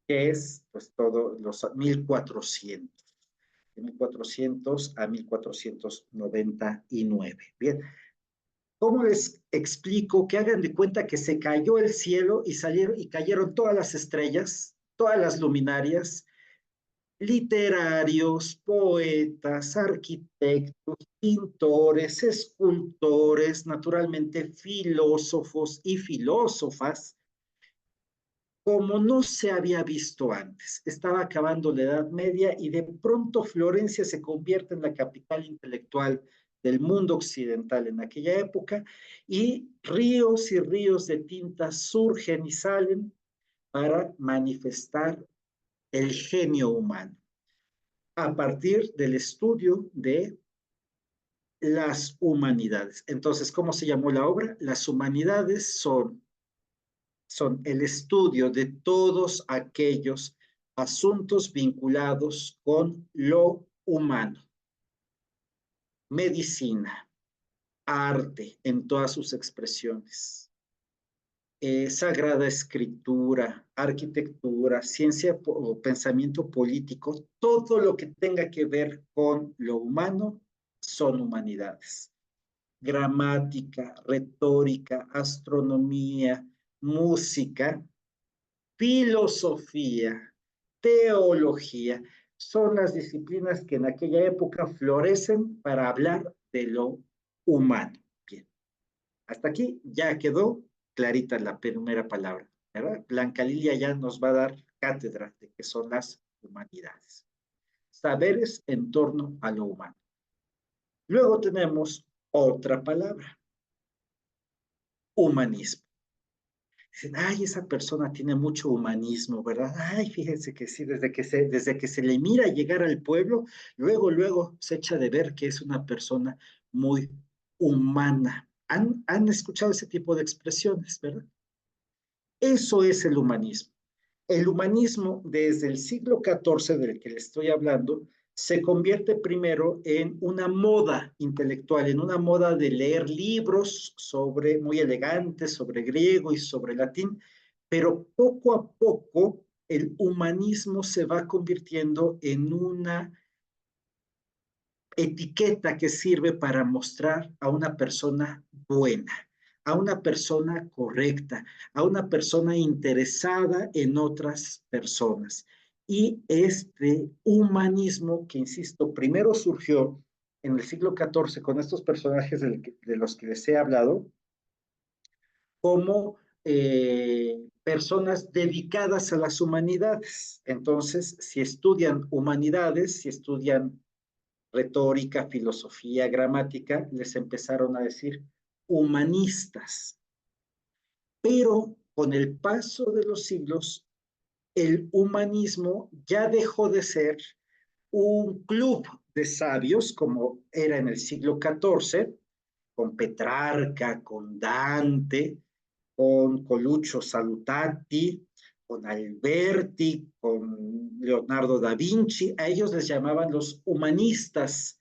es pues todo los 1400, de 1400 a 1499. Bien, ¿cómo les explico? Que hagan de cuenta que se cayó el cielo y cayeron todas las estrellas, todas las luminarias, literarios, poetas, arquitectos, pintores, escultores, naturalmente filósofos y filósofas, como no se había visto antes. Estaba acabando la Edad Media y de pronto Florencia se convierte en la capital intelectual del mundo occidental en aquella época y ríos de tinta surgen y salen para manifestar el genio humano a partir del estudio de las humanidades. Entonces, ¿cómo se llamó la obra? Las humanidades son el estudio de todos aquellos asuntos vinculados con lo humano, medicina, arte en todas sus expresiones, sagrada escritura, arquitectura, ciencia o pensamiento político, todo lo que tenga que ver con lo humano son humanidades. Gramática, retórica, astronomía, música, filosofía, teología, son las disciplinas que en aquella época florecen para hablar de lo humano. Bien, hasta aquí ya quedó clarita la primera palabra, ¿verdad? Blanca Lilia ya nos va a dar cátedra de qué son las humanidades. Saberes en torno a lo humano. Luego tenemos otra palabra, humanismo. Dicen, ay, esa persona tiene mucho humanismo, ¿verdad? Ay, fíjense que sí, desde que se le mira llegar al pueblo, luego se echa de ver que es una persona muy humana. Han escuchado ese tipo de expresiones, ¿verdad? Eso es el humanismo. El humanismo, desde el siglo XIV del que le estoy hablando, se convierte primero en una moda intelectual, en una moda de leer libros sobre, muy elegantes, sobre griego y sobre latín, pero poco a poco el humanismo se va convirtiendo en una etiqueta que sirve para mostrar a una persona buena, a una persona correcta, a una persona interesada en otras personas. Y este humanismo, que insisto, primero surgió en el siglo XIV con estos personajes de los que les he hablado, como personas dedicadas a las humanidades. Entonces, si estudian humanidades, si estudian retórica, filosofía, gramática, les empezaron a decir humanistas. Pero con el paso de los siglos, el humanismo ya dejó de ser un club de sabios, como era en el siglo XIV, con Petrarca, con Dante, con Coluccio Salutati, con Alberti, con Leonardo da Vinci. A ellos les llamaban los humanistas,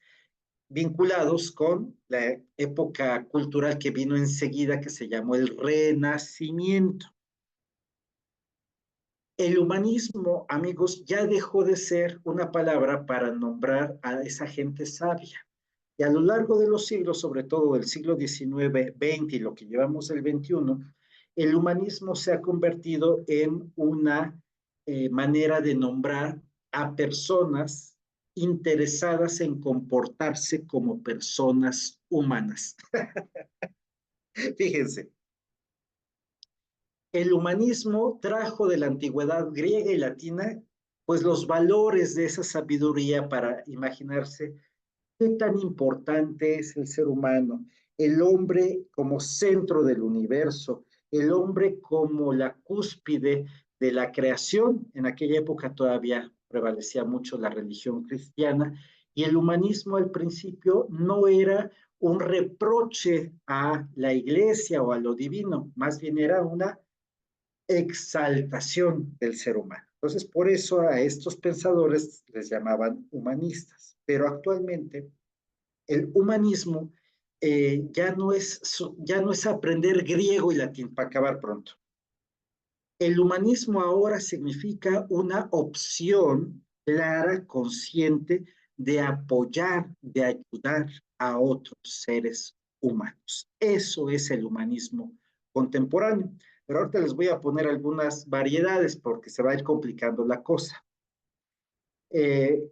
vinculados con la época cultural que vino enseguida, que se llamó el Renacimiento. El humanismo, amigos, ya dejó de ser una palabra para nombrar a esa gente sabia. Y a lo largo de los siglos, sobre todo del siglo XIX, XX y lo que llevamos el XXI, el humanismo se ha convertido en una manera de nombrar a personas interesadas en comportarse como personas humanas. Fíjense, el humanismo trajo de la antigüedad griega y latina, pues los valores de esa sabiduría para imaginarse qué tan importante es el ser humano, el hombre como centro del universo, el hombre como la cúspide de la creación. En aquella época todavía prevalecía mucho la religión cristiana y el humanismo al principio no era un reproche a la iglesia o a lo divino, más bien era una exaltación del ser humano. Entonces, por eso a estos pensadores les llamaban humanistas. Pero actualmente el humanismo ya no es aprender griego y latín para acabar pronto. El humanismo ahora significa una opción clara, consciente de apoyar, de ayudar a otros seres humanos. Eso es el humanismo contemporáneo. Pero ahorita les voy a poner algunas variedades porque se va a ir complicando la cosa.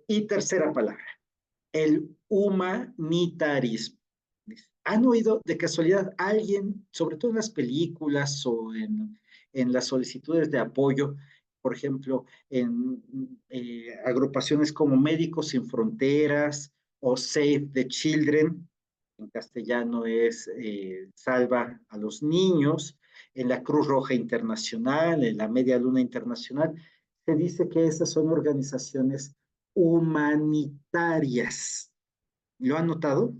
Y tercera palabra, el humanitarismo. ¿Han oído de casualidad alguien, sobre todo en las películas o en las solicitudes de apoyo, por ejemplo, en agrupaciones como Médicos Sin Fronteras o Save the Children, en castellano es Salva a los Niños, en la Cruz Roja Internacional, en la Media Luna Internacional, se dice que esas son organizaciones humanitarias? ¿Lo han notado?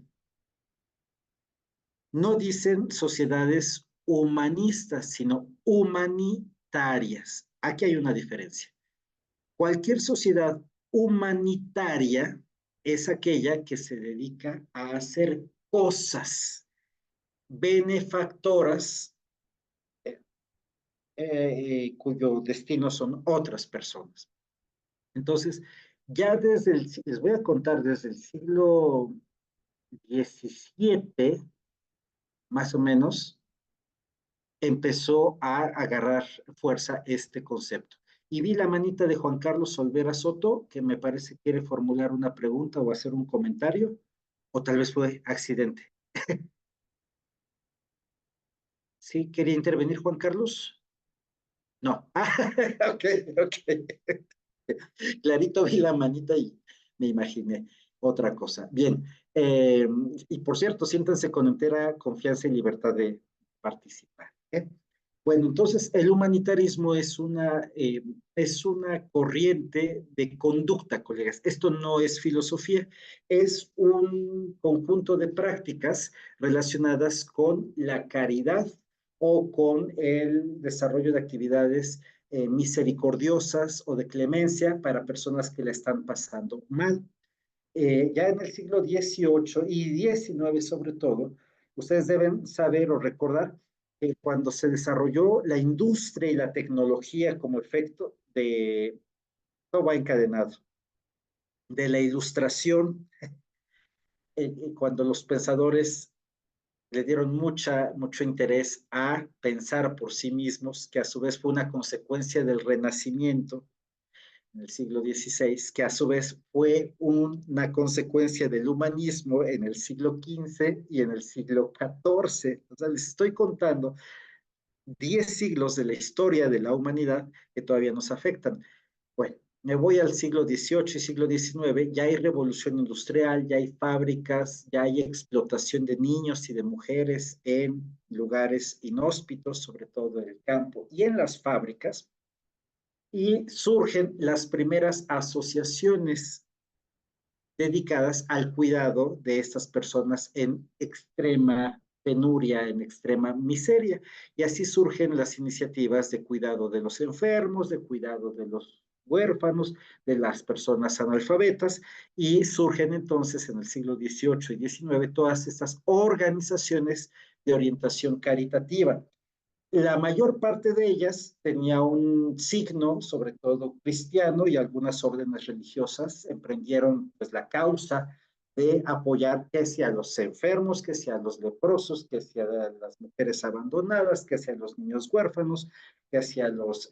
No dicen sociedades humanistas, sino humanitarias. Aquí hay una diferencia. Cualquier sociedad humanitaria es aquella que se dedica a hacer cosas benefactoras cuyo destino son otras personas. Entonces, ya les voy a contar desde el siglo XVII, más o menos, empezó a agarrar fuerza este concepto. Y vi la manita de Juan Carlos Olvera Soto, que me parece quiere formular una pregunta o hacer un comentario, o tal vez fue accidente. ¿Sí? ¿Quería intervenir Juan Carlos? No. Ok, ok. Clarito vi la manita y me imaginé otra cosa. Bien, y por cierto, siéntanse con entera confianza y libertad de participar. Bueno, entonces el humanitarismo es una corriente de conducta, colegas. Esto no es filosofía, es un conjunto de prácticas relacionadas con la caridad o con el desarrollo de actividades misericordiosas o de clemencia para personas que la están pasando mal. Ya en el siglo XVIII y XIX sobre todo, ustedes deben saber o recordar que cuando se desarrolló la industria y la tecnología como efecto de, todo va encadenado, de la ilustración, cuando los pensadores le dieron mucho interés a pensar por sí mismos, que a su vez fue una consecuencia del Renacimiento en el siglo XVI, que a su vez fue una consecuencia del humanismo en el siglo XV y en el siglo XIV. O sea, les estoy contando 10 siglos de la historia de la humanidad que todavía nos afectan. Bueno, me voy al siglo XVIII y siglo XIX, ya hay revolución industrial, ya hay fábricas, ya hay explotación de niños y de mujeres en lugares inhóspitos, sobre todo en el campo y en las fábricas, y surgen las primeras asociaciones dedicadas al cuidado de estas personas en extrema penuria, en extrema miseria. Y así surgen las iniciativas de cuidado de los enfermos, de cuidado de los huérfanos, de las personas analfabetas, y surgen entonces en el siglo XVIII y XIX todas estas organizaciones de orientación caritativa. La mayor parte de ellas tenía un signo, sobre todo cristiano, y algunas órdenes religiosas emprendieron pues, la causa de apoyar que sea a los enfermos, que sea a los leprosos, que sea a las mujeres abandonadas, que sea a los niños huérfanos, que sea a los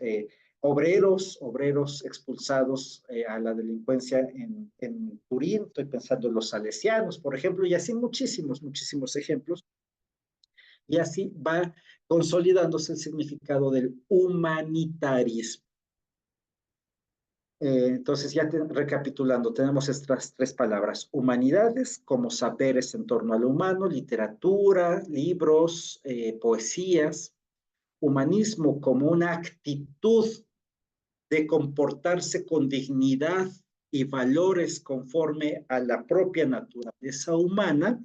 obreros expulsados a la delincuencia en Turín. Estoy pensando en los salesianos, por ejemplo, y así muchísimos ejemplos. Y así va consolidándose el significado del humanitarismo. Entonces, recapitulando, tenemos estas tres palabras: humanidades como saberes en torno a lo humano, literatura, libros, poesías; humanismo como una actitud de comportarse con dignidad y valores conforme a la propia naturaleza humana;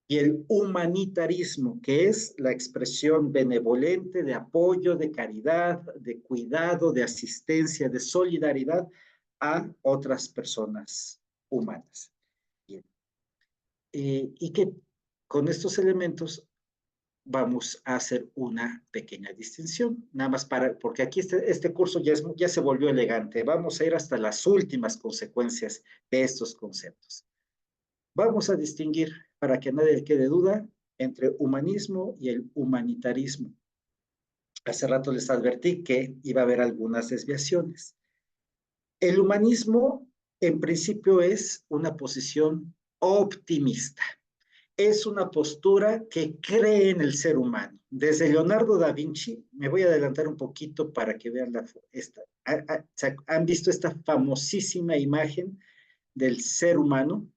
y el humanitarismo, que es la expresión benevolente de apoyo, de caridad, de cuidado, de asistencia, de solidaridad a otras personas humanas. Bien. Y que con estos elementos vamos a hacer una pequeña distinción, nada más porque aquí este curso ya se volvió elegante. Vamos a ir hasta las últimas consecuencias de estos conceptos. Vamos a distinguir, para que a nadie le quede duda, entre humanismo y el humanitarismo. Hace rato les advertí que iba a haber algunas desviaciones. El humanismo, en principio, es una posición optimista. Es una postura que cree en el ser humano. Desde Leonardo da Vinci, me voy a adelantar un poquito para que vean han visto esta famosísima imagen del ser humano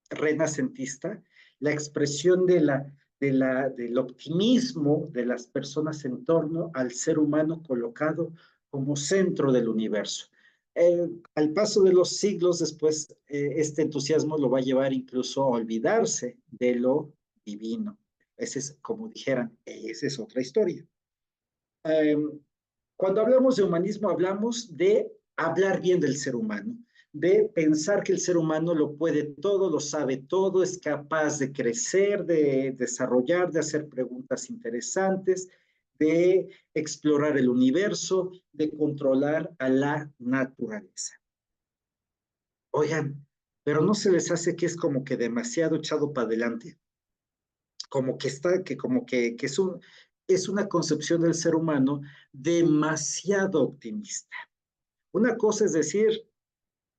renacentista, la expresión del optimismo de las personas en torno al ser humano colocado como centro del universo. Al paso de los siglos después, este entusiasmo lo va a llevar incluso a olvidarse de lo divino. Ese es, como dijeran, esa es otra historia. Cuando hablamos de humanismo, hablamos de hablar bien del ser humano, de pensar que el ser humano lo puede todo, lo sabe todo, es capaz de crecer, de desarrollar, de hacer preguntas interesantes, de explorar el universo, de controlar a la naturaleza. Oigan, pero no se les hace que es como que demasiado echado para adelante, como que está, que es una concepción del ser humano demasiado optimista. Una cosa es decir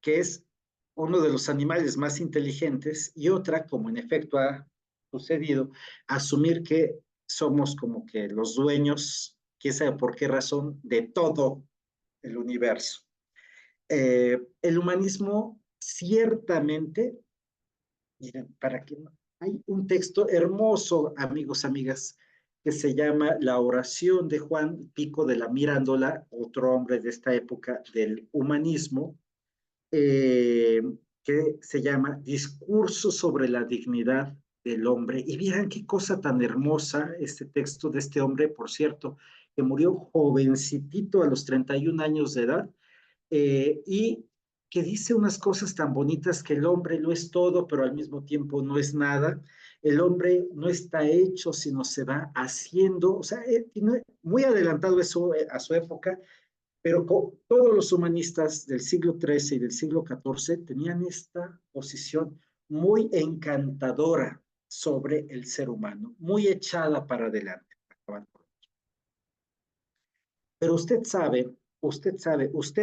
que es uno de los animales más inteligentes y otra, como en efecto ha sucedido, asumir que somos como que los dueños, quién sabe por qué razón, de todo el universo. El humanismo ciertamente, miren, para que no, hay un texto hermoso, amigos, amigas, que se llama La oración de Juan Pico de la Mirandola, otro hombre de esta época del humanismo, eh, que se llama Discurso sobre la dignidad del hombre. Y vieran qué cosa tan hermosa este texto de este hombre, por cierto, que murió jovencitito a los 31 años de edad, y que dice unas cosas tan bonitas que el hombre no es todo, pero al mismo tiempo no es nada. El hombre no está hecho, sino se va haciendo, o sea, muy adelantado eso a su época, pero todos los humanistas del siglo XIII y del siglo XIV tenían esta posición muy encantadora sobre el ser humano, muy echada para adelante. Pero usted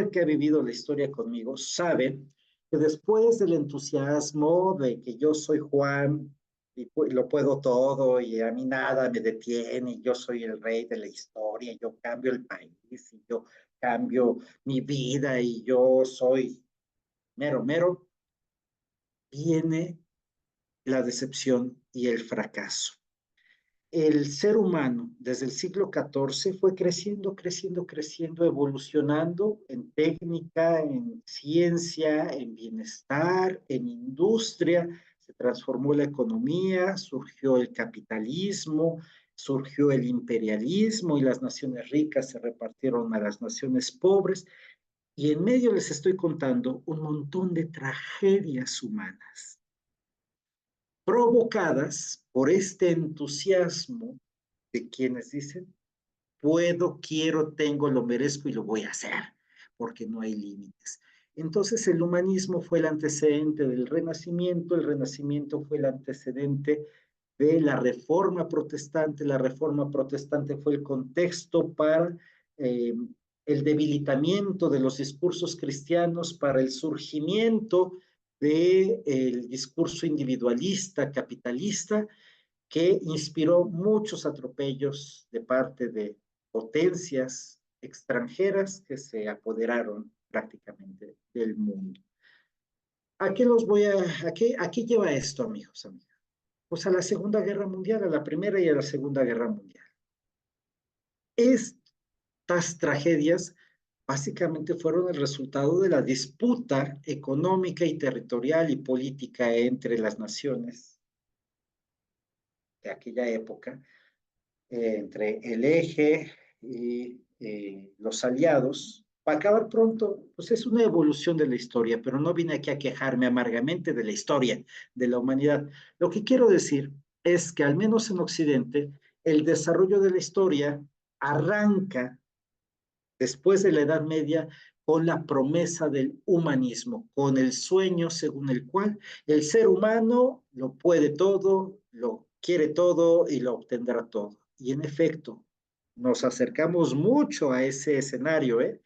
que ha vivido la historia conmigo, sabe que después del entusiasmo de que yo soy Juan y lo puedo todo y a mí nada me detiene, y yo soy el rey de la historia, yo cambio el país y yo cambio mi vida y yo soy mero, mero, viene la decepción y el fracaso. El ser humano desde el siglo XIV fue creciendo, creciendo, creciendo, evolucionando en técnica, en ciencia, en bienestar, en industria. Se transformó la economía, surgió el capitalismo, surgió el imperialismo y las naciones ricas se repartieron a las naciones pobres. Y en medio les estoy contando un montón de tragedias humanas provocadas por este entusiasmo de quienes dicen, puedo, quiero, tengo, lo merezco y lo voy a hacer, porque no hay límites. Entonces el humanismo fue el antecedente del Renacimiento, el Renacimiento fue el antecedente de la Reforma Protestante, la Reforma Protestante fue el contexto para el debilitamiento de los discursos cristianos, para el surgimiento del discurso individualista, capitalista, que inspiró muchos atropellos de parte de potencias extranjeras que se apoderaron prácticamente del mundo. ¿A qué lleva esto, amigos, amigas? Pues a la Segunda Guerra Mundial, a la Primera y a la Segunda Guerra Mundial. Estas tragedias básicamente fueron el resultado de la disputa económica y territorial y política entre las naciones de aquella época, entre el eje y los aliados. Para acabar pronto, pues es una evolución de la historia, pero no vine aquí a quejarme amargamente de la historia de la humanidad. Lo que quiero decir es que al menos en Occidente, el desarrollo de la historia arranca después de la Edad Media con la promesa del humanismo, con el sueño según el cual el ser humano lo puede todo, lo quiere todo y lo obtendrá todo. Y en efecto, nos acercamos mucho a ese escenario, ¿eh?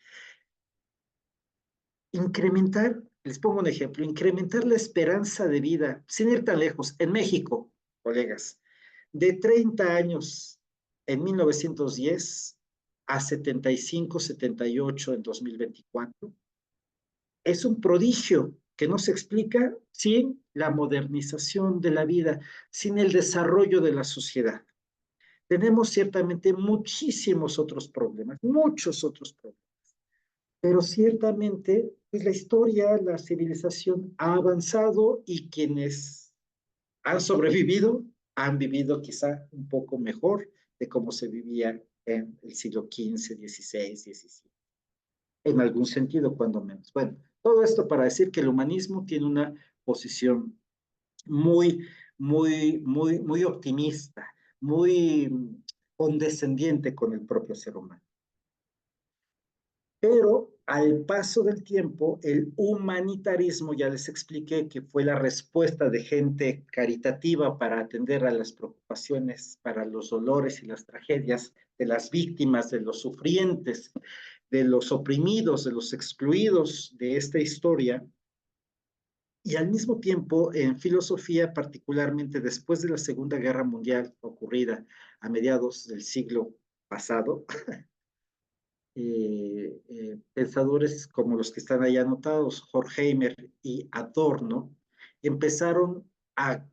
incrementar, les pongo un ejemplo, incrementar la esperanza de vida, sin ir tan lejos, en México, colegas, de 30 años en 1910 a 75, 78 en 2024, es un prodigio que no se explica sin la modernización de la vida, sin el desarrollo de la sociedad. Tenemos ciertamente muchísimos otros problemas, muchos otros problemas, pero ciertamente pues la historia, la civilización ha avanzado y quienes han sobrevivido han vivido quizá un poco mejor de cómo se vivía en el siglo XV, XVI, XVII, en algún sentido, cuando menos. Bueno, todo esto para decir que el humanismo tiene una posición muy optimista, muy condescendiente con el propio ser humano. Pero al paso del tiempo, el humanitarismo, ya les expliqué que fue la respuesta de gente caritativa para atender a las preocupaciones, para los dolores y las tragedias de las víctimas, de los sufrientes, de los oprimidos, de los excluidos de esta historia. Y al mismo tiempo, en filosofía, particularmente después de la Segunda Guerra Mundial ocurrida a mediados del siglo pasado, pensadores como los que están ahí anotados, Horkheimer y Adorno, empezaron a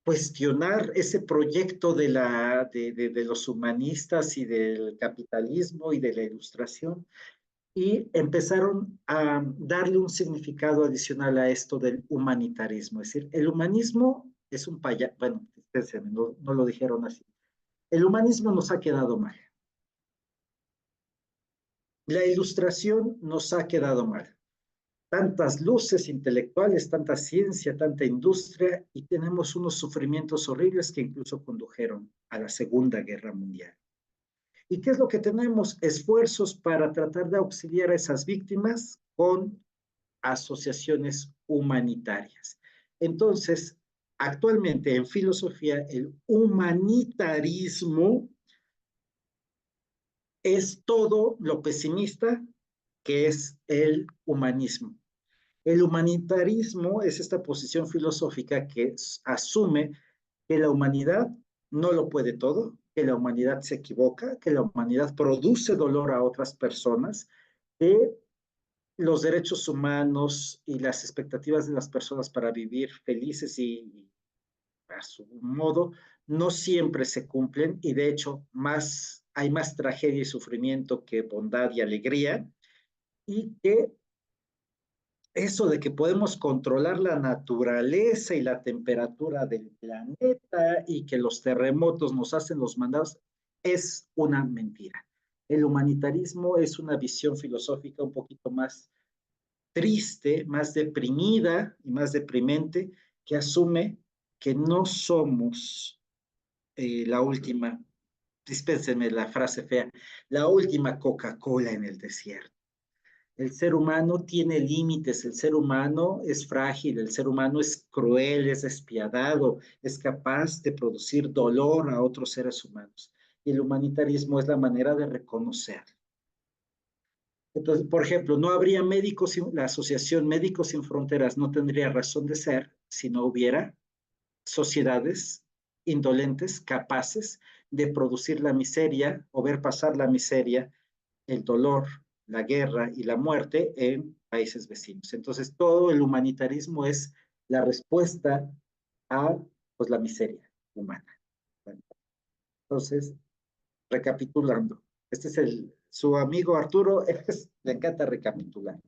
cuestionar ese proyecto de los humanistas y del capitalismo y de la ilustración, y empezaron a darle un significado adicional a esto del humanitarismo. Es decir, el humanismo es un payaso, bueno, no lo dijeron así. El humanismo nos ha quedado mal. La ilustración nos ha quedado mal. Tantas luces intelectuales, tanta ciencia, tanta industria, y tenemos unos sufrimientos horribles que incluso condujeron a la Segunda Guerra Mundial. ¿Y qué es lo que tenemos? Esfuerzos para tratar de auxiliar a esas víctimas con asociaciones humanitarias. Entonces, actualmente en filosofía, el humanitarismo es todo lo pesimista que es el humanismo. El humanitarismo es esta posición filosófica que asume que la humanidad no lo puede todo, que la humanidad se equivoca, que la humanidad produce dolor a otras personas, que los derechos humanos y las expectativas de las personas para vivir felices y a su modo no siempre se cumplen, y de hecho hay más tragedia y sufrimiento que bondad y alegría, y que eso de que podemos controlar la naturaleza y la temperatura del planeta y que los terremotos nos hacen los mandados es una mentira. El humanitarismo es una visión filosófica un poquito más triste, más deprimida y más deprimente, que asume que no somos la última, dispénsenme la frase fea, la última Coca-Cola en el desierto. El ser humano tiene límites, el ser humano es frágil, el ser humano es cruel, es despiadado, es capaz de producir dolor a otros seres humanos. Y el humanitarismo es la manera de reconocerlo. Entonces, por ejemplo, no habría médicos, la Asociación Médicos Sin Fronteras no tendría razón de ser si no hubiera sociedades indolentes capaces de producir la miseria o ver pasar la miseria, el dolor, la guerra y la muerte en países vecinos. Entonces, todo el humanitarismo es la respuesta a pues, la miseria humana. Bueno, entonces, recapitulando, este es su amigo Arturo, le encanta recapitular.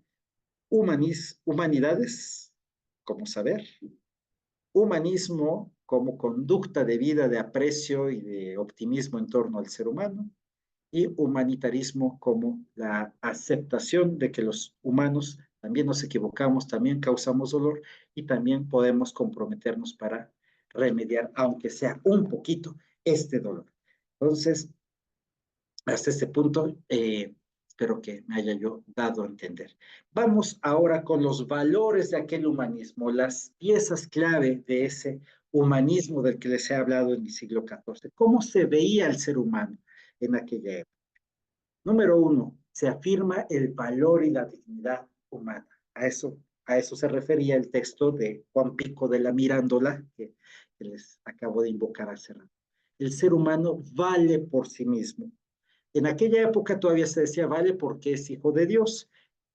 Humanidades como saber, humanismo como conducta de vida de aprecio y de optimismo en torno al ser humano, y humanitarismo como la aceptación de que los humanos también nos equivocamos, también causamos dolor y también podemos comprometernos para remediar, aunque sea un poquito, este dolor. Entonces, hasta este punto, espero que me haya yo dado a entender. Vamos ahora con los valores de aquel humanismo, las piezas clave de ese humanismo del que les he hablado en el siglo XIV. ¿Cómo se veía el ser humano en aquella época? Número 1, se afirma el valor y la dignidad humana. A eso se refería el texto de Juan Pico de la Mirándola, que les acabo de invocar hace rato. El ser humano vale por sí mismo. En aquella época todavía se decía vale porque es hijo de Dios.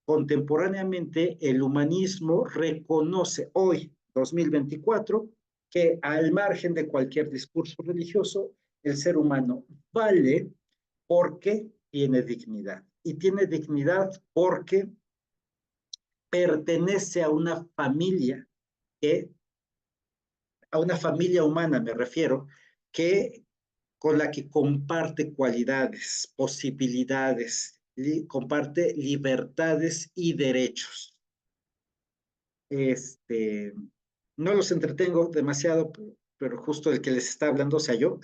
Contemporáneamente, el humanismo reconoce hoy, 2024, que al margen de cualquier discurso religioso, el ser humano vale porque tiene dignidad. Y tiene dignidad porque pertenece a una familia humana, me refiero, que con la que comparte cualidades, posibilidades, comparte libertades y derechos. No los entretengo demasiado, pero justo el que les está hablando, o sea, yo,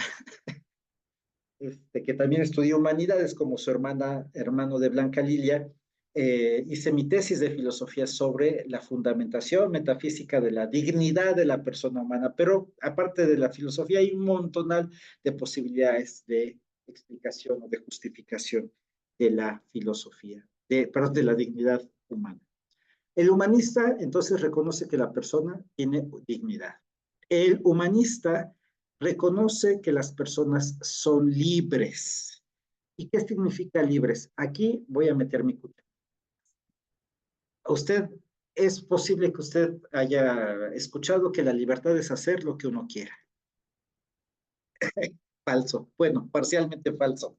que también estudió humanidades como su hermano de Blanca Lilia, hice mi tesis de filosofía sobre la fundamentación metafísica de la dignidad de la persona humana, pero aparte de la filosofía hay un montonal de posibilidades de explicación o de justificación de la filosofía, perdón, de la dignidad humana. El humanista entonces reconoce que la persona tiene dignidad. El humanista reconoce que las personas son libres. ¿Y qué significa libres? Aquí voy a meter mi cuchara. Es posible que usted haya escuchado que la libertad es hacer lo que uno quiera. Falso. Bueno, parcialmente falso.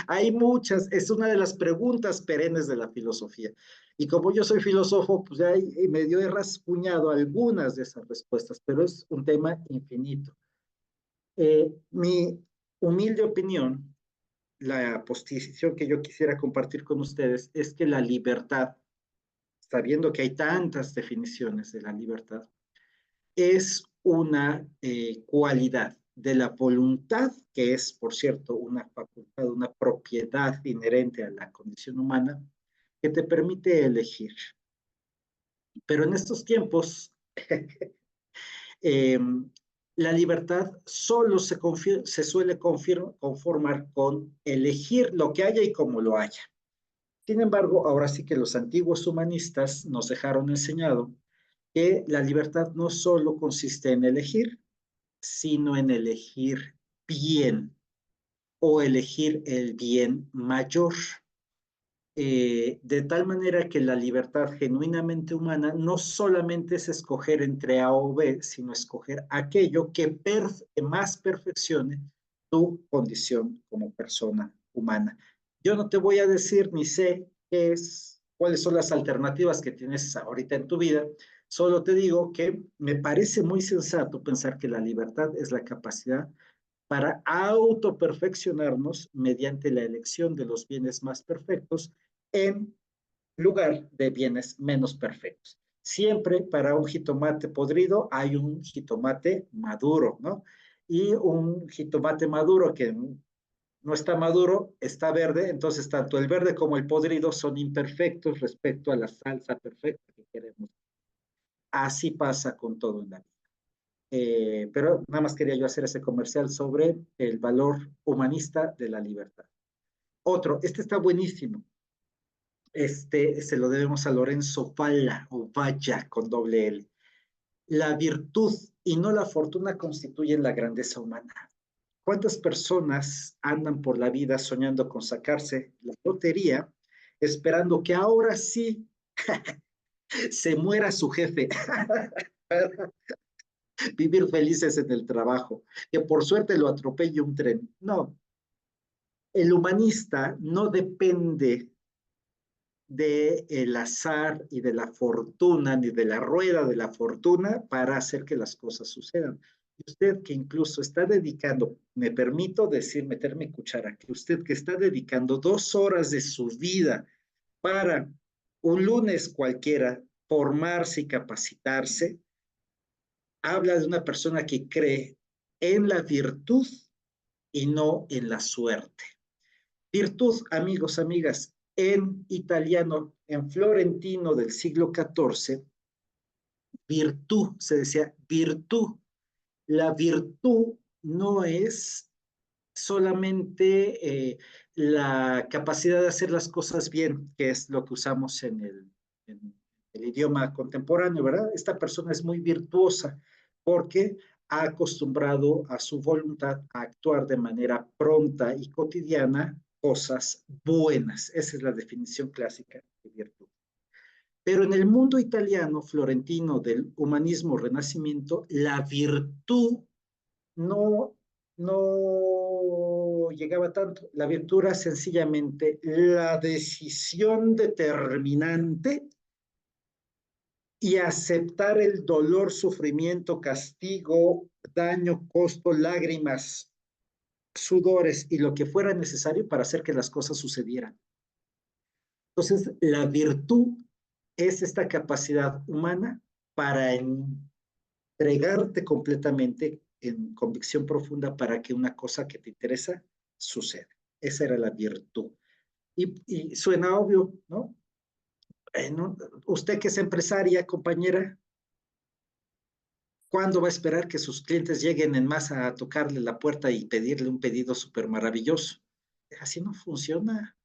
Hay muchas, es una de las preguntas perennes de la filosofía. Y como yo soy filósofo, pues ya medio he rasguñado algunas de esas respuestas, pero es un tema infinito. Mi humilde opinión, la posición que yo quisiera compartir con ustedes es que la libertad, sabiendo que hay tantas definiciones de la libertad, es una cualidad de la voluntad, que es, por cierto, una facultad, una propiedad inherente a la condición humana, que te permite elegir. Pero en estos tiempos, eh, la libertad solo se suele conformar con elegir lo que haya y como lo haya. Sin embargo, ahora sí que los antiguos humanistas nos dejaron enseñado que la libertad no solo consiste en elegir, sino en elegir bien o elegir el bien mayor. De tal manera que la libertad genuinamente humana no solamente es escoger entre A o B, sino escoger aquello que más perfeccione tu condición como persona humana. Yo no te voy a decir ni sé cuáles son las alternativas que tienes ahorita en tu vida, solo te digo que me parece muy sensato pensar que la libertad es la capacidad para autoperfeccionarnos mediante la elección de los bienes más perfectos en lugar de bienes menos perfectos. Siempre para un jitomate podrido hay un jitomate maduro, ¿no? Y un jitomate maduro que no está maduro, está verde, entonces tanto el verde como el podrido son imperfectos respecto a la salsa perfecta que queremos. Así pasa con todo en la vida. Pero nada más quería yo hacer ese comercial sobre el valor humanista de la libertad. Otro, este está buenísimo. Este se lo debemos a Lorenzo Valla o Valla con doble L. La virtud y no la fortuna constituyen la grandeza humana. ¿Cuántas personas andan por la vida soñando con sacarse la lotería, esperando que ahora sí se muera su jefe? Vivir felices en el trabajo, que por suerte lo atropelle un tren. No, el humanista no depende del azar y de la fortuna, ni de la rueda de la fortuna para hacer que las cosas sucedan. Y usted que incluso está dedicando, me permito decir, meter mi cuchara, que usted que está dedicando 2 horas de su vida para un lunes cualquiera formarse y capacitarse, habla de una persona que cree en la virtud y no en la suerte. Virtud, amigos, amigas, en italiano, en florentino del siglo XIV, virtud, se decía virtud. La virtud no es solamente la capacidad de hacer las cosas bien, que es lo que usamos en en el idioma contemporáneo, ¿verdad? Esta persona es muy virtuosa porque ha acostumbrado a su voluntad a actuar de manera pronta y cotidiana cosas buenas. Esa es la definición clásica de virtud. Pero en el mundo italiano florentino del humanismo renacimiento, la virtud no llegaba tanto. La virtud era sencillamente la decisión determinante y aceptar el dolor, sufrimiento, castigo, daño, costo, lágrimas, sudores y lo que fuera necesario para hacer que las cosas sucedieran. Entonces, la virtud es esta capacidad humana para entregarte completamente en convicción profunda para que una cosa que te interesa suceda. Esa era la virtud. Y suena obvio, ¿no? Usted que es empresaria, compañera, ¿cuándo va a esperar que sus clientes lleguen en masa a tocarle la puerta y pedirle un pedido súper maravilloso? Así no funciona.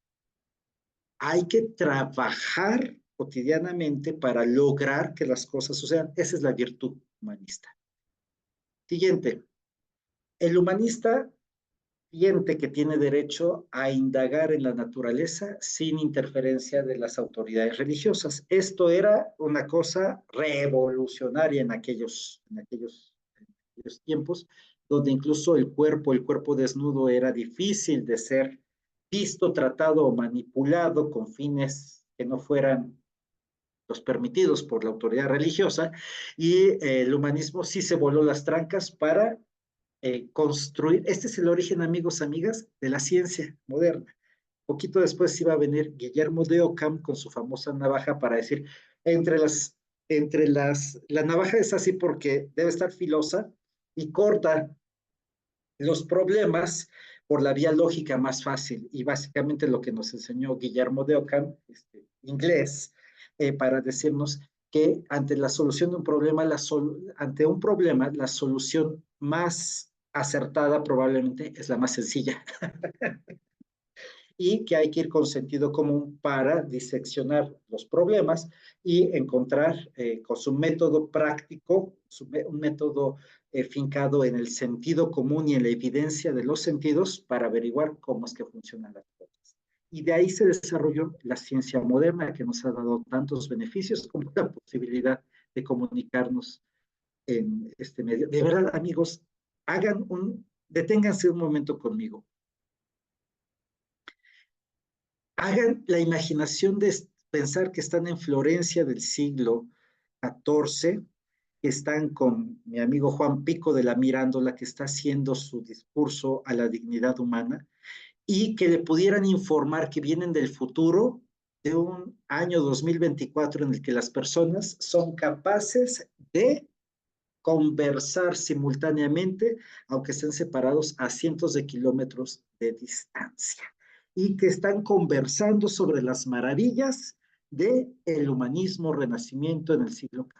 Hay que trabajar cotidianamente para lograr que las cosas sucedan. Esa es la virtud humanista. Siguiente. El humanista siente que tiene derecho a indagar en la naturaleza sin interferencia de las autoridades religiosas. Esto era una cosa revolucionaria en aquellos tiempos, donde incluso el cuerpo desnudo era difícil de ser visto, tratado o manipulado con fines que no fueran los permitidos por la autoridad religiosa, y el humanismo sí se voló las trancas para construir. Este es el origen, amigos, amigas, de la ciencia moderna. Poquito después iba a venir Guillermo de Ockham con su famosa navaja para decir, la navaja es así porque debe estar filosa y corta los problemas por la vía lógica más fácil. Y básicamente lo que nos enseñó Guillermo de Ockham, inglés, para decirnos que ante la solución de un problema, ante un problema, la solución más acertada probablemente es la más sencilla. Y que hay que ir con sentido común para diseccionar los problemas y encontrar con su método práctico, un método fincado en el sentido común y en la evidencia de los sentidos para averiguar cómo es que funcionan las cosas. Y de ahí se desarrolló la ciencia moderna que nos ha dado tantos beneficios como la posibilidad de comunicarnos en este medio. De verdad, amigos, deténganse un momento conmigo. Hagan la imaginación de pensar que están en Florencia del siglo XIV, que están con mi amigo Juan Pico de la Mirándola, que está haciendo su discurso a la dignidad humana, y que le pudieran informar que vienen del futuro, de un año 2024 en el que las personas son capaces de conversar simultáneamente, aunque estén separados a cientos de kilómetros de distancia, y que están conversando sobre las maravillas del humanismo renacimiento en el siglo XIV.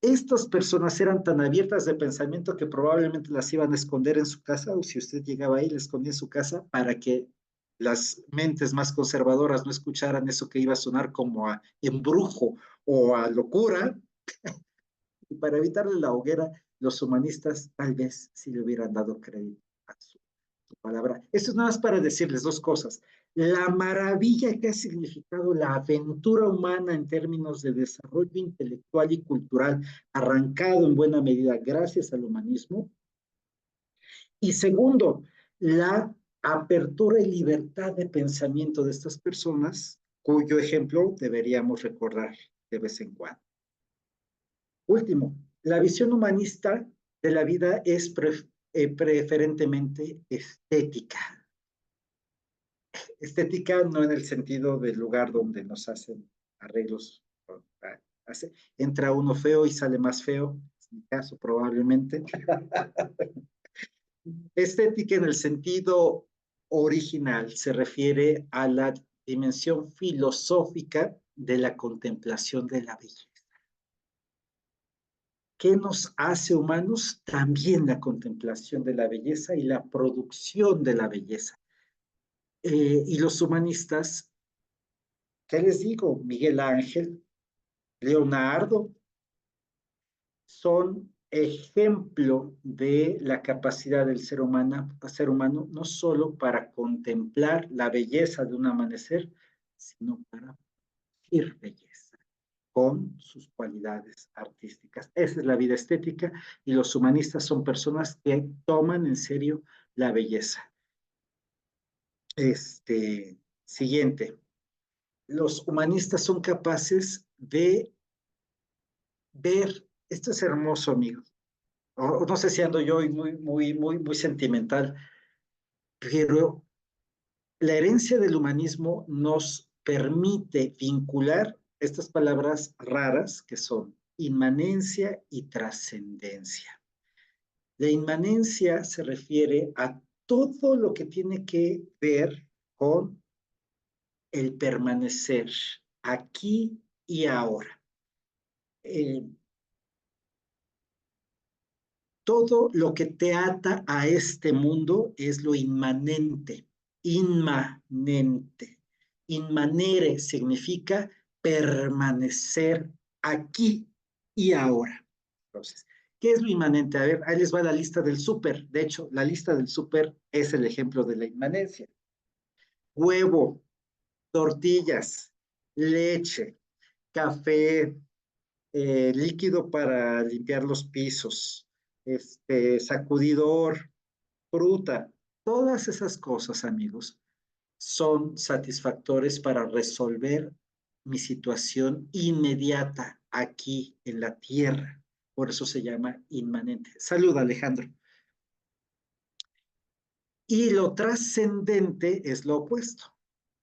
Estas personas eran tan abiertas de pensamiento que probablemente las iban a esconder en su casa, o si usted llegaba ahí, las escondía en su casa para que las mentes más conservadoras no escucharan eso que iba a sonar como a embrujo o a locura. Y para evitarle la hoguera, los humanistas tal vez sí le hubieran dado crédito a su palabra. Esto es nada más para decirles dos cosas. La maravilla que ha significado la aventura humana en términos de desarrollo intelectual y cultural, arrancado en buena medida gracias al humanismo. Y segundo, la apertura y libertad de pensamiento de estas personas, cuyo ejemplo deberíamos recordar de vez en cuando. Último, la visión humanista de la vida es preferentemente estética. Estética no en el sentido del lugar donde nos hacen arreglos. Entra uno feo y sale más feo, en mi caso probablemente. Estética en el sentido original se refiere a la dimensión filosófica de la contemplación de la belleza. ¿Qué nos hace humanos? También la contemplación de la belleza y la producción de la belleza. Y los humanistas ¿qué les digo? Miguel Ángel, Leonardo, son ejemplo de la capacidad del ser humano no solo para contemplar la belleza de un amanecer, sino para ir belleza con sus cualidades artísticas. Esa es la vida estética y los humanistas son personas que toman en serio la belleza. Siguiente. Los humanistas son capaces de ver, esto es hermoso, amigos. No sé si ando yo muy sentimental, pero la herencia del humanismo nos permite vincular estas palabras raras que son inmanencia y trascendencia. La inmanencia se refiere a todo lo que tiene que ver con el permanecer aquí y ahora. Todo lo que te ata a este mundo es lo inmanente, inmanente. Inmanere significa permanecer aquí y ahora. Entonces, ¿qué es lo inmanente? A ver, ahí les va la lista del súper. De hecho, la lista del súper es el ejemplo de la inmanencia. Huevo, tortillas, leche, café, líquido para limpiar los pisos, sacudidor, fruta, todas esas cosas, amigos, son satisfactores para resolver mi situación inmediata aquí en la tierra. Por eso se llama inmanente. Salud, Alejandro. Y lo trascendente es lo opuesto.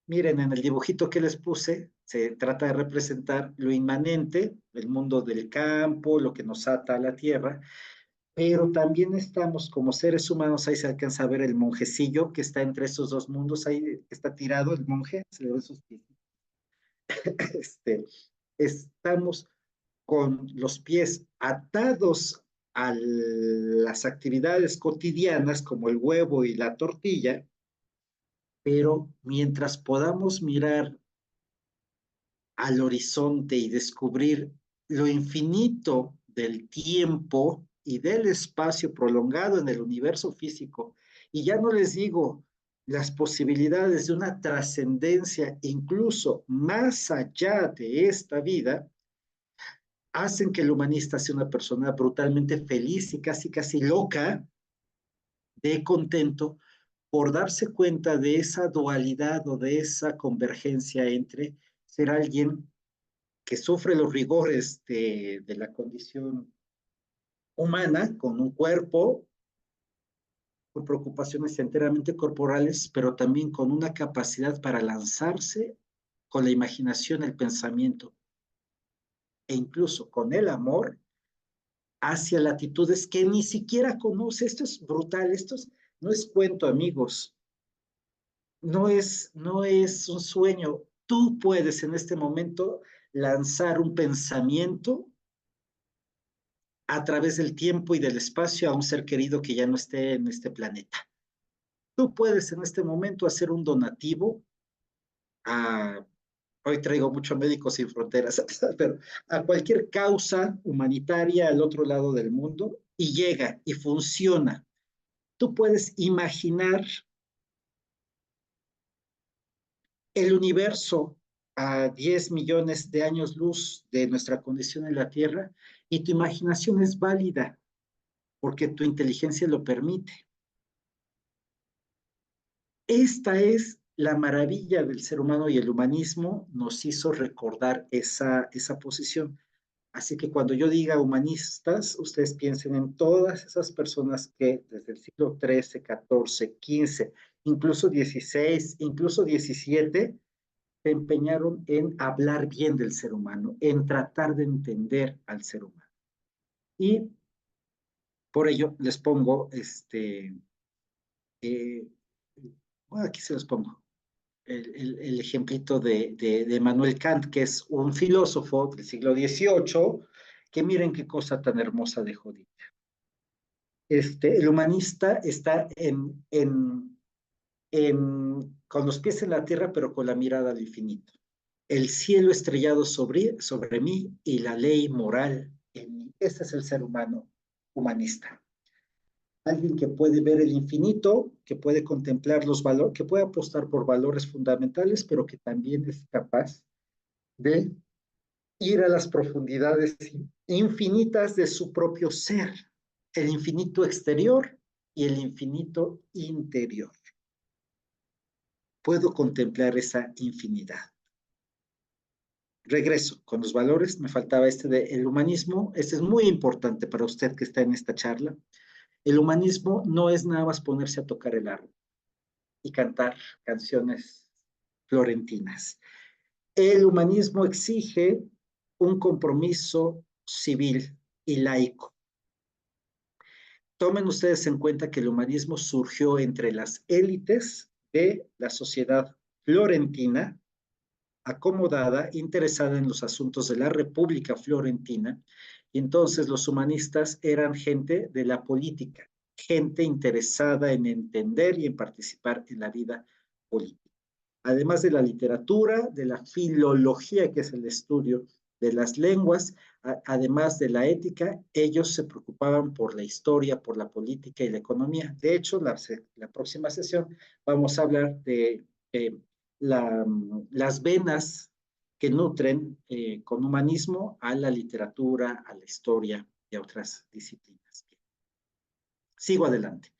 Miren, en el dibujito que les puse, se trata de representar lo inmanente, el mundo del campo, lo que nos ata a la tierra, pero también estamos como seres humanos, ahí se alcanza a ver el monjecillo que está entre esos dos mundos, ahí está tirado el monje, se le ven sus pies. Estamos con los pies atados a las actividades cotidianas como el huevo y la tortilla, pero mientras podamos mirar al horizonte y descubrir lo infinito del tiempo y del espacio prolongado en el universo físico. Y ya no les digo las posibilidades de una trascendencia incluso más allá de esta vida, hacen que el humanista sea una persona brutalmente feliz y casi loca de contento por darse cuenta de esa dualidad o de esa convergencia entre ser alguien que sufre los rigores de la condición humana, con un cuerpo, con preocupaciones enteramente corporales, pero también con una capacidad para lanzarse con la imaginación, el pensamiento e incluso con el amor hacia latitudes que ni siquiera conoce. Esto es brutal, no es cuento, amigos, no es un sueño. Tú puedes en este momento lanzar un pensamiento a través del tiempo y del espacio a un ser querido que ya no esté en este planeta. Tú puedes en este momento hacer un donativo a, hoy traigo mucho Médicos Sin Fronteras, pero a cualquier causa humanitaria al otro lado del mundo y llega y funciona. Tú puedes imaginar el universo a 10 millones de años luz de nuestra condición en la Tierra y tu imaginación es válida porque tu inteligencia lo permite. Esta es la maravilla del ser humano y el humanismo nos hizo recordar esa posición. Así que cuando yo diga humanistas, ustedes piensen en todas esas personas que desde el siglo XIII, XIV, XV, incluso XVI, incluso XVII, se empeñaron en hablar bien del ser humano, en tratar de entender al ser humano. Y por ello les pongo, bueno, aquí se los pongo, el ejemplito de Manuel Kant, que es un filósofo del siglo XVIII, que miren qué cosa tan hermosa dejó dicha. El humanista está con los pies en la tierra, pero con la mirada al infinito. el cielo estrellado sobre mí y la ley moral en mí. Este es el ser humano humanista. Alguien que puede ver el infinito, que puede contemplar los valores, que puede apostar por valores fundamentales, pero que también es capaz de ir a las profundidades infinitas de su propio ser, el infinito exterior y el infinito interior. Puedo contemplar esa infinidad. Regreso con los valores, me faltaba el humanismo, este es muy importante para usted que está en esta charla. El humanismo no es nada más ponerse a tocar el arpa y cantar canciones florentinas. El humanismo exige un compromiso civil y laico. Tomen ustedes en cuenta que el humanismo surgió entre las élites de la sociedad florentina, acomodada, interesada en los asuntos de la República Florentina, y entonces los humanistas eran gente de la política, gente interesada en entender y en participar en la vida política. Además de la literatura, de la filología, que es el estudio de las lenguas, además de la ética, ellos se preocupaban por la historia, por la política y la economía. De hecho, la próxima sesión vamos a hablar de las venas que nutren con humanismo a la literatura, a la historia y a otras disciplinas. Sigo adelante.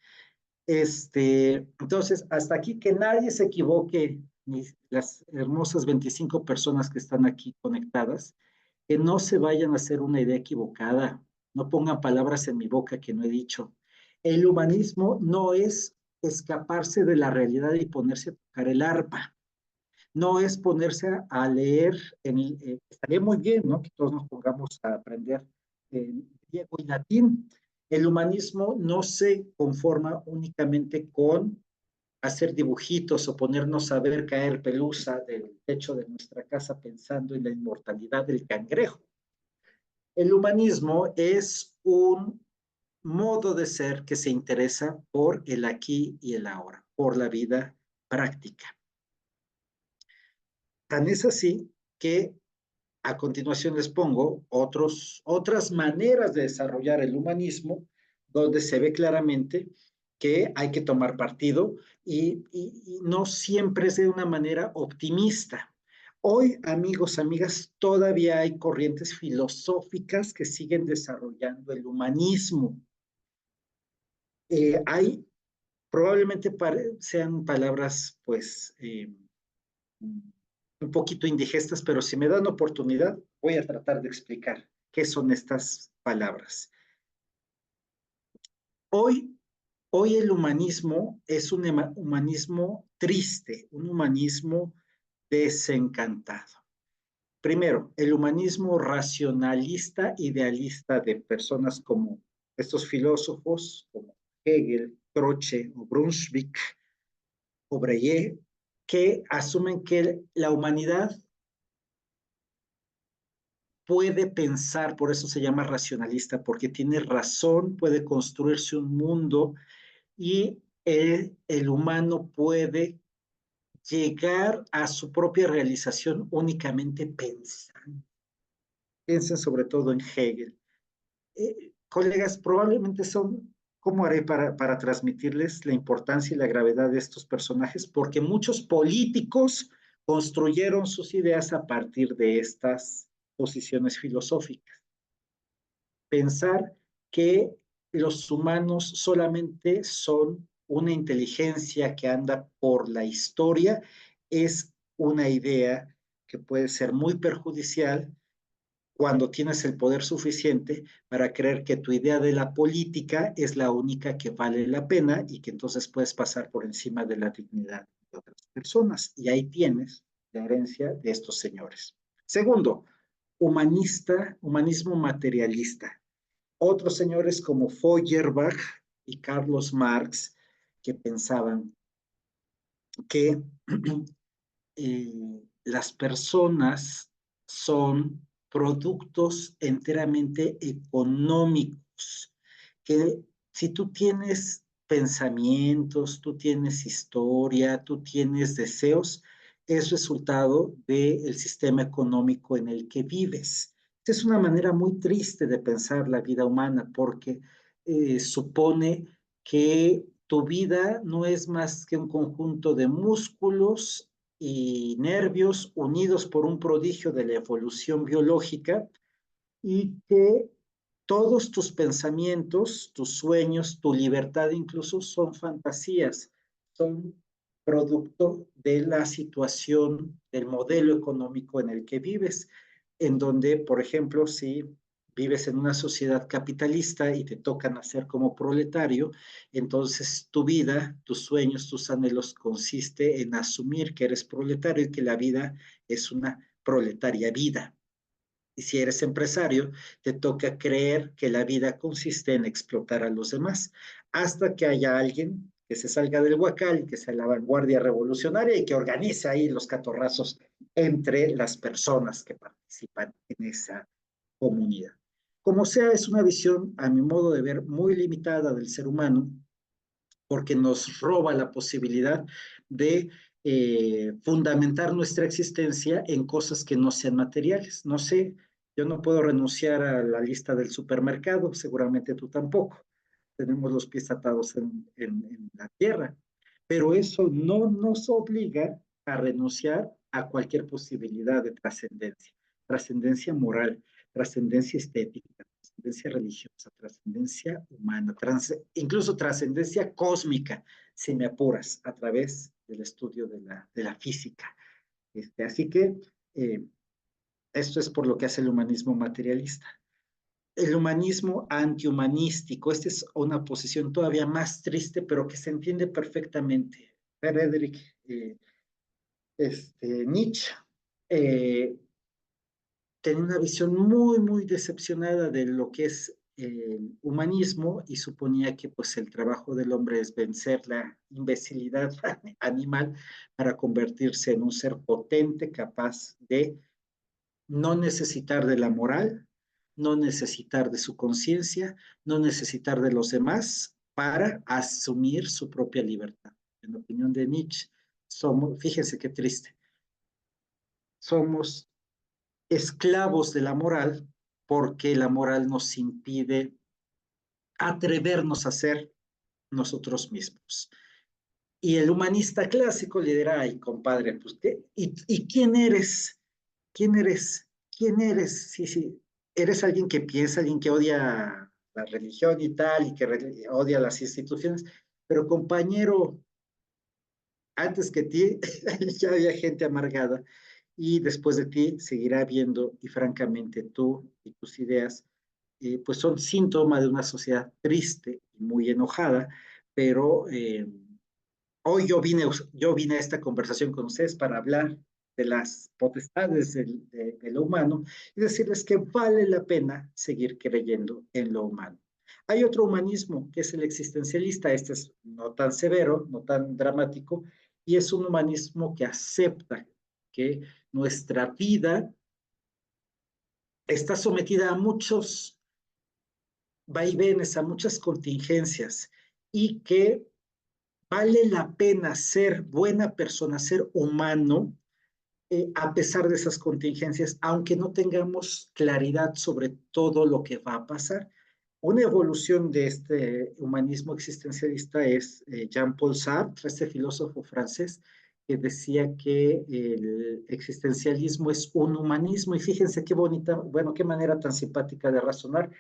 Entonces, hasta aquí que nadie se equivoque, las hermosas 25 personas que están aquí conectadas, que no se vayan a hacer una idea equivocada, no pongan palabras en mi boca que no he dicho. El humanismo no es escaparse de la realidad y ponerse a tocar el arpa, no es ponerse a leer, estaría muy bien, ¿no? Que todos nos pongamos a aprender griego y latín. El humanismo no se conforma únicamente con hacer dibujitos o ponernos a ver caer pelusa del techo de nuestra casa pensando en la inmortalidad del cangrejo. El humanismo es un modo de ser que se interesa por el aquí y el ahora, por la vida práctica. Tan es así que a continuación les pongo otras maneras de desarrollar el humanismo, donde se ve claramente que hay que tomar partido y no siempre es de una manera optimista. Hoy, amigos, amigas, todavía hay corrientes filosóficas que siguen desarrollando el humanismo. Hay, probablemente sean palabras, pues, un poquito indigestas, pero si me dan oportunidad, voy a tratar de explicar qué son estas palabras. Hoy el humanismo es un humanismo triste, un humanismo desencantado. Primero, el humanismo racionalista, idealista de personas como estos filósofos, como Hegel, Croce o Brunswick o Breyer, que asumen que la humanidad puede pensar, por eso se llama racionalista, porque tiene razón, puede construirse un mundo y el humano puede llegar a su propia realización únicamente pensando. Piensen sobre todo en Hegel. Colegas, probablemente ¿cómo haré para transmitirles la importancia y la gravedad de estos personajes? Porque muchos políticos construyeron sus ideas a partir de estas posiciones filosóficas. Pensar que los humanos solamente son una inteligencia que anda por la historia es una idea que puede ser muy perjudicial cuando tienes el poder suficiente para creer que tu idea de la política es la única que vale la pena y que entonces puedes pasar por encima de la dignidad de otras personas. Y ahí tienes la herencia de estos señores. Segundo, humanismo materialista. Otros señores como Feuerbach y Carlos Marx que pensaban que las personas son productos enteramente económicos, que si tú tienes pensamientos, tú tienes historia, tú tienes deseos, es resultado del sistema económico en el que vives. Esta es una manera muy triste de pensar la vida humana porque supone que tu vida no es más que un conjunto de músculos y nervios unidos por un prodigio de la evolución biológica y que todos tus pensamientos, tus sueños, tu libertad incluso son fantasías, son producto de la situación, del modelo económico en el que vives, en donde, por ejemplo, si vives en una sociedad capitalista y te toca nacer como proletario, entonces tu vida, tus sueños, tus anhelos consiste en asumir que eres proletario y que la vida es una proletaria vida. Y si eres empresario, te toca creer que la vida consiste en explotar a los demás, hasta que haya alguien que se salga del huacal, que sea la vanguardia revolucionaria y que organice ahí los catorrazos entre las personas que participan en esa comunidad. Como sea, es una visión, a mi modo de ver, muy limitada del ser humano, porque nos roba la posibilidad de fundamentar nuestra existencia en cosas que no sean materiales. No sé, yo no puedo renunciar a la lista del supermercado, seguramente tú tampoco. Tenemos los pies atados en la tierra, pero eso no nos obliga a renunciar a cualquier posibilidad de trascendencia, trascendencia moral, trascendencia estética, trascendencia religiosa, trascendencia humana, incluso trascendencia cósmica, si me apuras, a través del estudio de la física. Así que esto es por lo que hace el humanismo materialista. El humanismo antihumanístico, esta es una posición todavía más triste, pero que se entiende perfectamente. Friedrich Nietzsche tenía una visión muy, muy decepcionada de lo que es el humanismo y suponía que pues el trabajo del hombre es vencer la imbecilidad animal para convertirse en un ser potente capaz de no necesitar de la moral, no necesitar de su conciencia, no necesitar de los demás para asumir su propia libertad. En la opinión de Nietzsche, somos, fíjense qué triste, somos esclavos de la moral porque la moral nos impide atrevernos a ser nosotros mismos. Y el humanista clásico le dirá, ay, compadre, pues, ¿y quién eres? ¿Quién eres? ¿Quién eres? Sí, sí, eres alguien que piensa, alguien que odia la religión y tal, y que odia las instituciones, pero compañero, antes que ti ya había gente amargada y después de ti seguirá habiendo y francamente tú y tus ideas pues son síntoma de una sociedad triste y muy enojada, pero hoy yo vine a esta conversación con ustedes para hablar de las potestades de lo humano y decirles que vale la pena seguir creyendo en lo humano. Hay otro humanismo que es el existencialista, este es no tan severo, no tan dramático, y es un humanismo que acepta que nuestra vida está sometida a muchos vaivenes, a muchas contingencias y que vale la pena ser buena persona, ser humano, a pesar de esas contingencias, aunque no tengamos claridad sobre todo lo que va a pasar. Una evolución de este humanismo existencialista es Jean-Paul Sartre, este filósofo francés, que decía que el existencialismo es un humanismo, y fíjense qué bonita, bueno, qué manera tan simpática de razonar.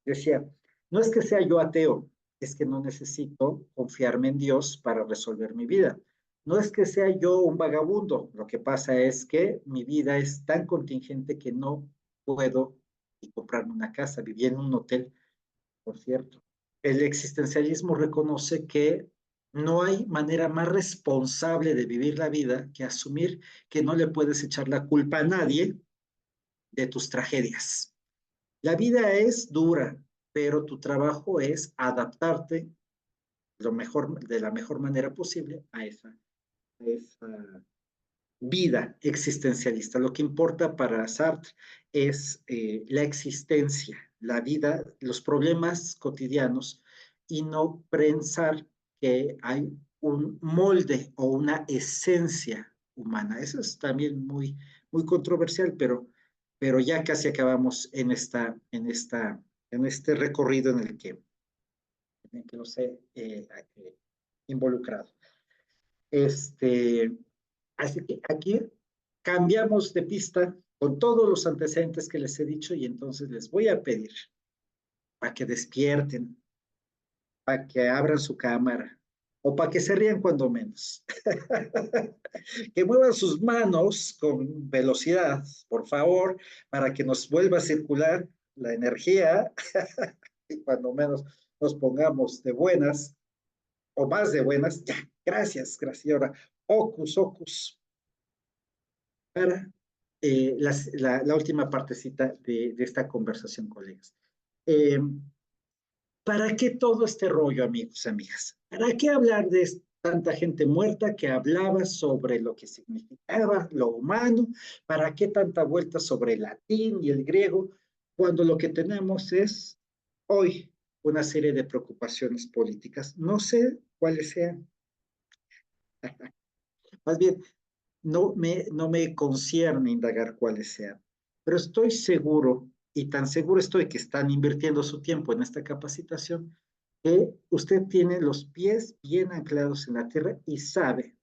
Decía, no es que sea yo ateo, es que no necesito confiarme en Dios para resolver mi vida. No es que sea yo un vagabundo, lo que pasa es que mi vida es tan contingente que no puedo ni comprarme una casa, viví en un hotel, por cierto. El existencialismo reconoce que no hay manera más responsable de vivir la vida que asumir que no le puedes echar la culpa a nadie de tus tragedias. La vida es dura, pero tu trabajo es adaptarte de la mejor manera posible a esa vida existencialista. Lo que importa para Sartre es la existencia, la vida, los problemas cotidianos y no pensar que hay un molde o una esencia humana. Eso es también muy, muy controversial, pero ya casi acabamos en este recorrido en el que los he involucrado. Así que aquí cambiamos de pista con todos los antecedentes que les he dicho y entonces les voy a pedir para que despierten, para que abran su cámara o para que se rían cuando menos. Que muevan sus manos con velocidad, por favor, para que nos vuelva a circular la energía y cuando menos nos pongamos de buenas o más de buenas. Ya, gracias, gracias. Ahora, ocus, para la última partecita de esta conversación, colegas. ¿Para qué todo este rollo, amigos, amigas? ¿Para qué hablar de tanta gente muerta que hablaba sobre lo que significaba lo humano? ¿Para qué tanta vuelta sobre el latín y el griego? Cuando lo que tenemos es hoy una serie de preocupaciones políticas. No sé cuáles sean. Más bien, no me concierne indagar cuáles sean, pero estoy seguro, y tan seguro estoy que están invirtiendo su tiempo en esta capacitación, que usted tiene los pies bien anclados en la tierra y sabe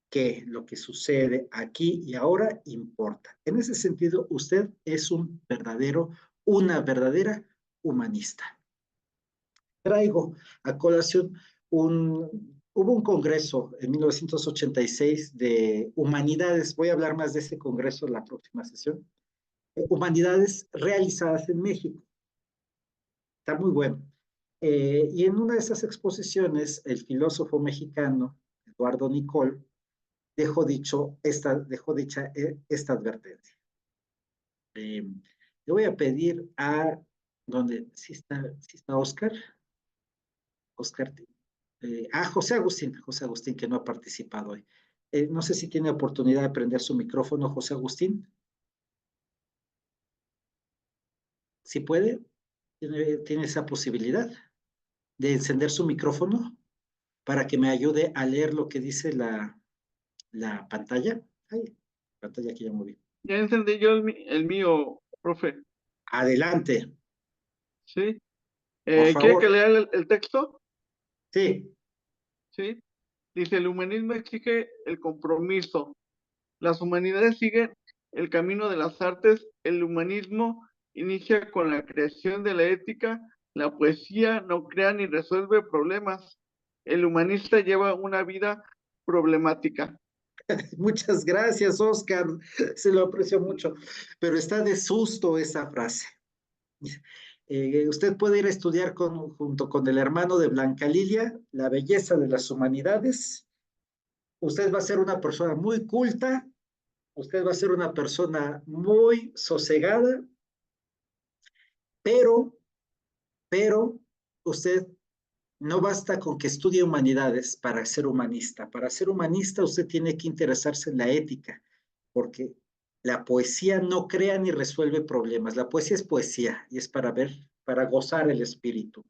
que lo que sucede aquí y ahora importa. En ese sentido, usted es una verdadera humanista. Traigo a colación hubo un congreso en 1986 de humanidades, voy a hablar más de ese congreso en la próxima sesión, humanidades realizadas en México. Está muy bueno. Y en una de esas exposiciones, el filósofo mexicano Eduardo Nicol dejó dicha esta advertencia. Le voy a pedir a, ¿dónde? ¿Sí está Oscar? Oscar, José Agustín, que no ha participado hoy. No sé si tiene oportunidad de prender su micrófono, José Agustín. ¿Sí puede? ¿Tiene esa posibilidad de encender su micrófono para que me ayude a leer lo que dice la pantalla? Ay, pantalla que ya moví.
Ya encendí yo el mío, profe.
Adelante,
¿Sí?
por
¿Quiere que
favor.
lea el texto?
Sí,
¿Sí? Dice, el humanismo exige el compromiso. Las humanidades siguen el camino de las artes. El humanismo inicia con la creación de la ética. La poesía no crea ni resuelve problemas. El humanista lleva una vida problemática.
muchas gracias, Oscar. Se lo aprecio mucho, pero está de susto esa frase. Usted puede ir a estudiar junto con el hermano de Blanca Lilia, La belleza de las humanidades. Usted va a ser una persona muy culta, usted va a ser una persona muy sosegada, pero usted no basta con que estudie humanidades para ser humanista. Para ser humanista usted tiene que interesarse en la ética, porque la poesía no crea ni resuelve problemas. La poesía es poesía y es para gozar el espíritu.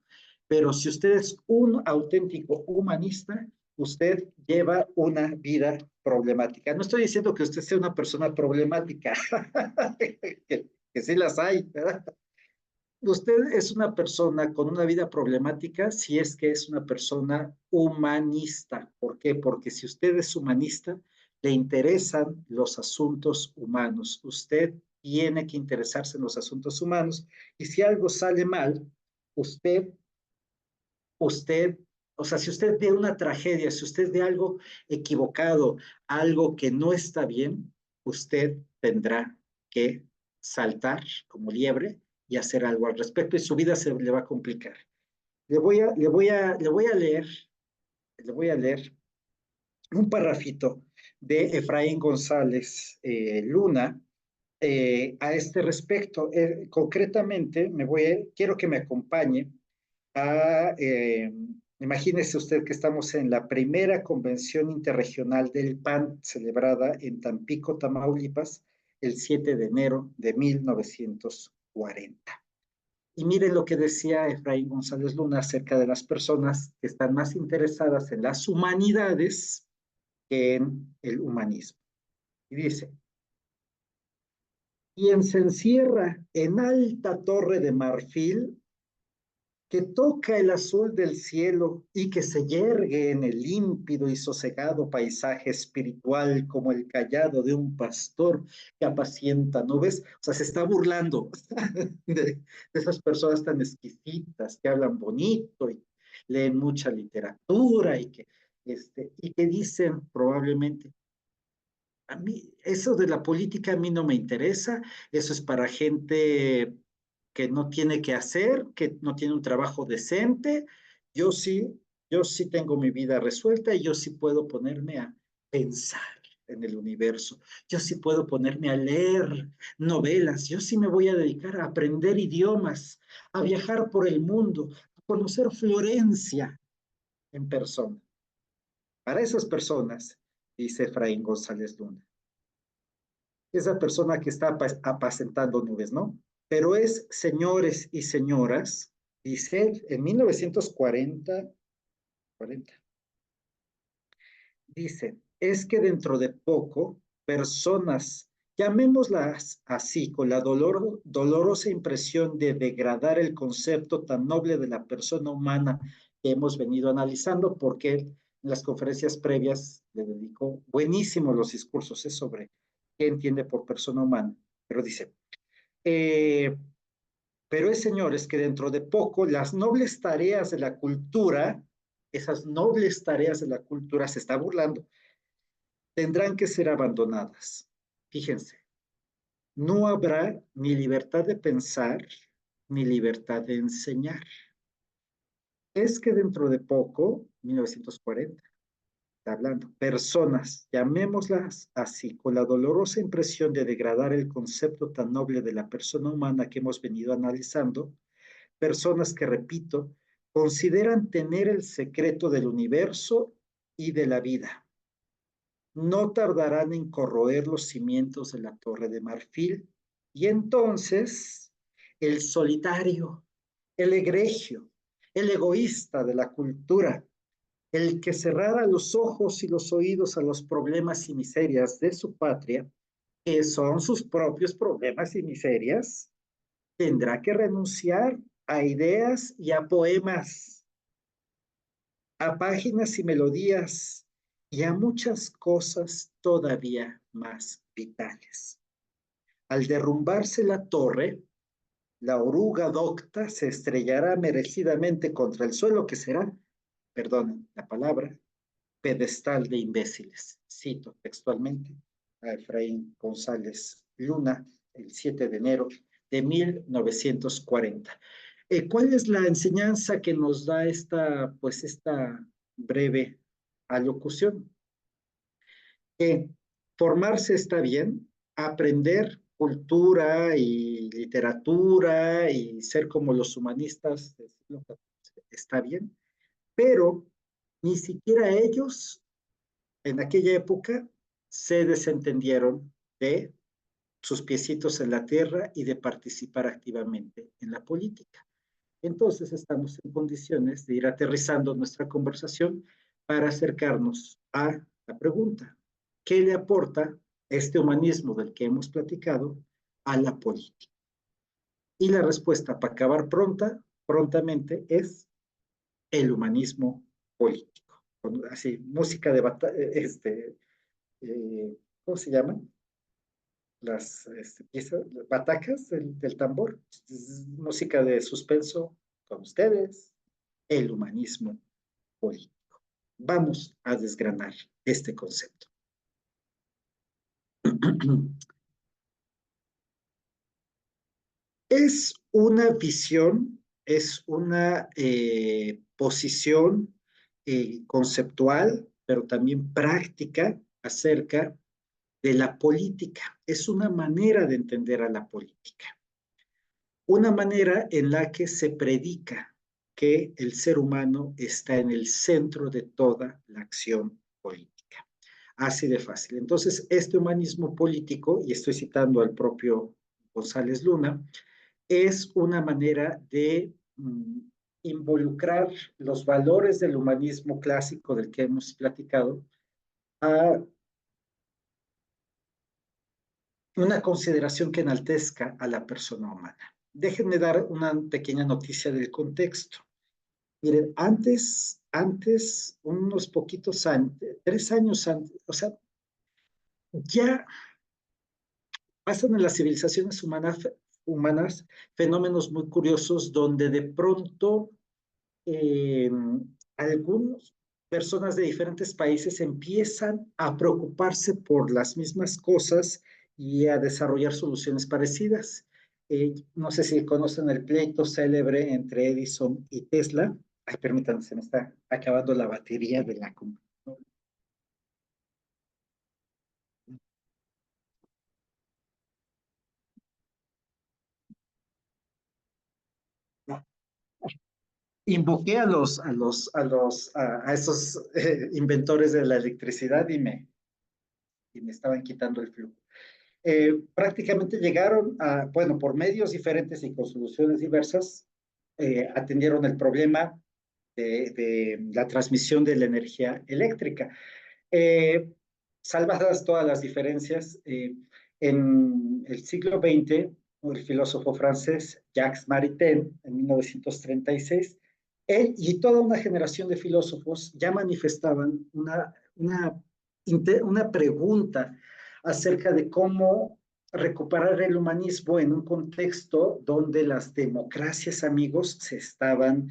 Pero si usted es un auténtico humanista, usted lleva una vida problemática. No estoy diciendo que usted sea una persona problemática, que sí las hay, ¿verdad? Usted es una persona con una vida problemática si es que es una persona humanista. ¿Por qué? Porque si usted es humanista, le interesan los asuntos humanos. Usted tiene que interesarse en los asuntos humanos y si algo sale mal, usted, o sea, si usted ve una tragedia, si usted ve algo equivocado, algo que no está bien, usted tendrá que saltar como liebre y hacer algo al respecto y su vida se le va a complicar. Le voy a leer un parrafito de Efraín González Luna a este respecto. Concretamente, quiero que me acompañe imagínese usted que estamos en la primera convención interregional del PAN celebrada en Tampico, Tamaulipas, el 7 de enero de 1940. Y miren lo que decía Efraín González Luna acerca de las personas que están más interesadas en las humanidades que en el humanismo. Y dice, quien se encierra en alta torre de marfil, que toca el azul del cielo y que se yergue en el límpido y sosegado paisaje espiritual como el cayado de un pastor que apacienta nubes. O sea, se está burlando de esas personas tan exquisitas que hablan bonito y leen mucha literatura y que dicen probablemente, a mí, eso de la política a mí no me interesa, eso es para gente que no tiene que hacer, que no tiene un trabajo decente. Yo sí, yo sí tengo mi vida resuelta y yo sí puedo ponerme a pensar en el universo. Yo sí puedo ponerme a leer novelas. Yo sí me voy a dedicar a aprender idiomas, a viajar por el mundo, a conocer Florencia en persona. Para esas personas, dice Efraín González Luna, esa persona que está apacentando nubes, ¿no? Pero es, señores y señoras, dice él, en 1940, dice, es que dentro de poco, personas, llamémoslas así, con la dolorosa impresión de degradar el concepto tan noble de la persona humana que hemos venido analizando, porque él en las conferencias previas le dedicó buenísimos los discursos sobre qué entiende por persona humana, pero dice, eh, pero es, señores, que dentro de poco las nobles tareas de la cultura, esas nobles tareas de la cultura, se está burlando, tendrán que ser abandonadas. Fíjense, no habrá ni libertad de pensar ni libertad de enseñar. Es que dentro de poco, 1940, está hablando, personas, llamémoslas así, con la dolorosa impresión de degradar el concepto tan noble de la persona humana que hemos venido analizando, personas que, repito, consideran tener el secreto del universo y de la vida. No tardarán en corroer los cimientos de la Torre de Marfil y entonces el solitario, el egregio, el egoísta de la cultura, el que cerrara los ojos y los oídos a los problemas y miserias de su patria, que son sus propios problemas y miserias, tendrá que renunciar a ideas y a poemas, a páginas y melodías y a muchas cosas todavía más vitales. Al derrumbarse la torre, la oruga docta se estrellará merecidamente contra el suelo que será, perdonen la palabra, pedestal de imbéciles. Cito textualmente a Efraín González Luna, el 7 de enero de 1940. ¿Cuál es la enseñanza que nos da esta breve alocución? Que formarse está bien, aprender cultura y literatura y ser como los humanistas del siglo XIV está bien, pero ni siquiera ellos en aquella época se desentendieron de sus piecitos en la tierra y de participar activamente en la política. Entonces estamos en condiciones de ir aterrizando nuestra conversación para acercarnos a la pregunta, ¿qué le aporta este humanismo del que hemos platicado a la política? Y la respuesta para acabar prontamente es el humanismo político. Así, música de ¿cómo se llaman? Las piezas, batacas del tambor, música de suspenso con ustedes, el humanismo político. Vamos a desgranar este concepto. Es una visión, es una posición conceptual, pero también práctica acerca de la política. Es una manera de entender a la política. Una manera en la que se predica que el ser humano está en el centro de toda la acción política. Así de fácil. Entonces, este humanismo político, y estoy citando al propio González Luna, es una manera de involucrar los valores del humanismo clásico del que hemos platicado a una consideración que enaltezca a la persona humana. Déjenme dar una pequeña noticia del contexto. Miren, antes, unos poquitos antes, 3 años antes, o sea, ya pasan en las civilizaciones humanas fenómenos muy curiosos donde de pronto eh, algunas personas de diferentes países empiezan a preocuparse por las mismas cosas y a desarrollar soluciones parecidas. No sé si conocen el pleito célebre entre Edison y Tesla. Ay, permítanme, se me está acabando la batería de la computadora. Invoqué a esos inventores de la electricidad y me estaban quitando el flujo. Prácticamente llegaron a, bueno, por medios diferentes y con soluciones diversas, atendieron el problema de la transmisión de la energía eléctrica. Eh, Salvadas todas las diferencias, en el siglo XX, el filósofo francés Jacques Maritain, en 1936, él y toda una generación de filósofos ya manifestaban una pregunta acerca de cómo recuperar el humanismo en un contexto donde las democracias, amigos, se estaban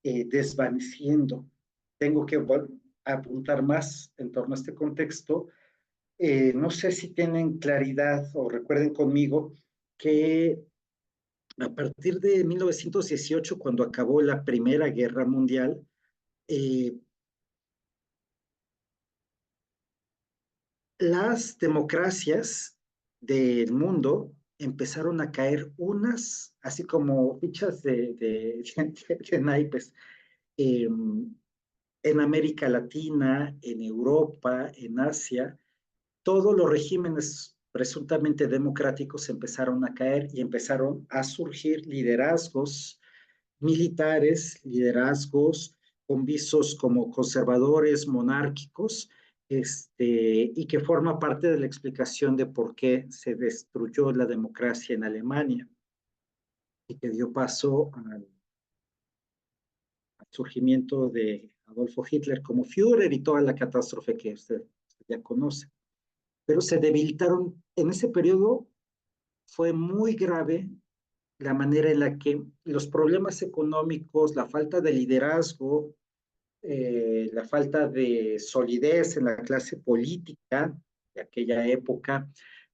desvaneciendo. Tengo que apuntar más en torno a este contexto. No sé si tienen claridad o recuerden conmigo que a partir de 1918, cuando acabó la Primera Guerra Mundial, eh, las democracias del mundo empezaron a caer unas, así como fichas de naipes, eh, en América Latina, en Europa, en Asia. Todos los regímenes presuntamente democráticos empezaron a caer y empezaron a surgir liderazgos militares, liderazgos con visos como conservadores, monárquicos, y que forma parte de la explicación de por qué se destruyó la democracia en Alemania y que dio paso al surgimiento de Adolfo Hitler como Führer y toda la catástrofe que usted ya conoce. Pero se debilitaron en ese periodo. Fue muy grave la manera en la que los problemas económicos, la falta de liderazgo, la falta de solidez en la clase política de aquella época,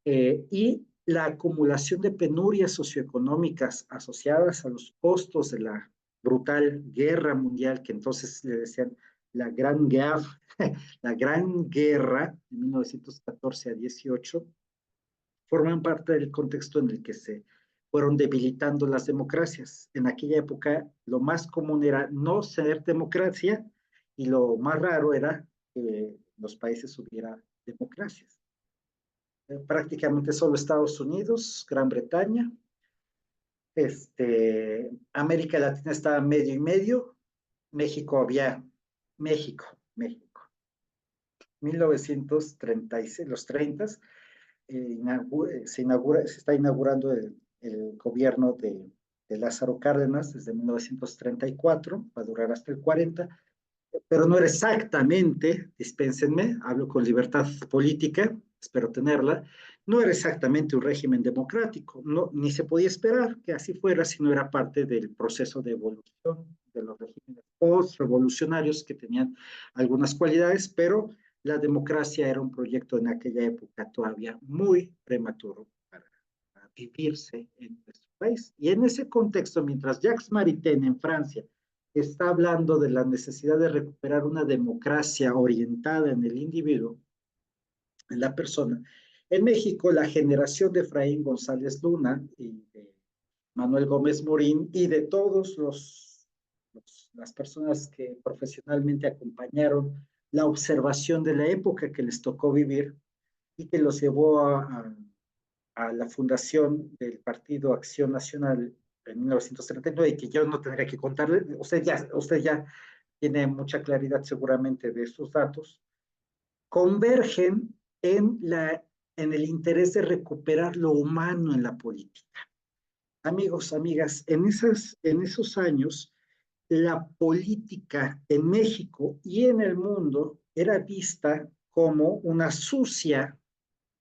y la acumulación de penurias socioeconómicas asociadas a los costos de la brutal guerra mundial, que entonces le decían la Gran Guerra, la Gran Guerra de 1914 a 18, forman parte del contexto en el que se fueron debilitando las democracias. En aquella época lo más común era no ser democracia y lo más raro era que en los países hubiera democracias. Prácticamente solo Estados Unidos, Gran Bretaña, América Latina estaba medio y medio, México había, México, 1936, los 30, se está inaugurando el gobierno de Lázaro Cárdenas desde 1934, va a durar hasta el 40, pero no era exactamente, dispénsenme, hablo con libertad política, espero tenerla, no era exactamente un régimen democrático, no, ni se podía esperar que así fuera si no era parte del proceso de evolución de los regímenes post-revolucionarios que tenían algunas cualidades, pero la democracia era un proyecto en aquella época todavía muy prematuro para vivirse en nuestro país. Y en ese contexto, mientras Jacques Maritain en Francia está hablando de la necesidad de recuperar una democracia orientada en el individuo, en la persona, en México la generación de Efraín González Luna y de Manuel Gómez Morín y de todos las personas que profesionalmente acompañaron la observación de la época que les tocó vivir y que los llevó a la fundación del Partido Acción Nacional en 1939, y que yo no tendría que contarle, usted ya tiene mucha claridad seguramente de estos datos, convergen en la en el interés de recuperar lo humano en la política. Amigos, amigas, en esos años, la política en México y en el mundo era vista como una sucia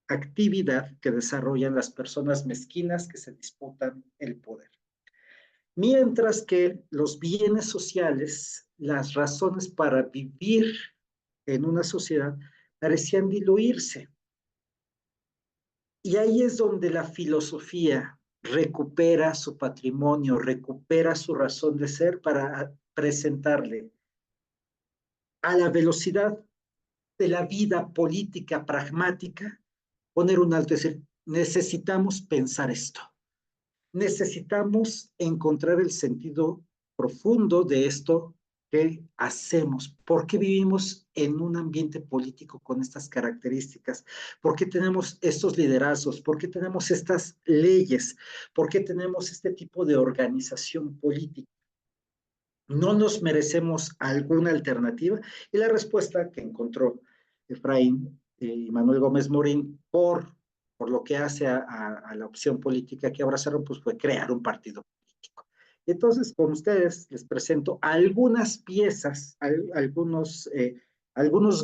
actividad que desarrollan las personas mezquinas que se disputan el poder. Mientras que los bienes sociales, las razones para vivir en una sociedad, parecían diluirse. Y ahí es donde la filosofía recupera su patrimonio, recupera su razón de ser para presentarle a la velocidad de la vida política pragmática, poner un alto y decir, necesitamos pensar esto. Necesitamos encontrar el sentido profundo de esto que hacemos. ¿Por qué vivimos en un ambiente político con estas características? ¿Por qué tenemos estos liderazgos? ¿Por qué tenemos estas leyes? ¿Por qué tenemos este tipo de organización política? ¿No nos merecemos alguna alternativa? Y la respuesta que encontró Efraín y Manuel Gómez Morín por lo que hace a la opción política que abrazaron, pues fue crear un partido político. Y entonces, con ustedes les presento algunas piezas, algunos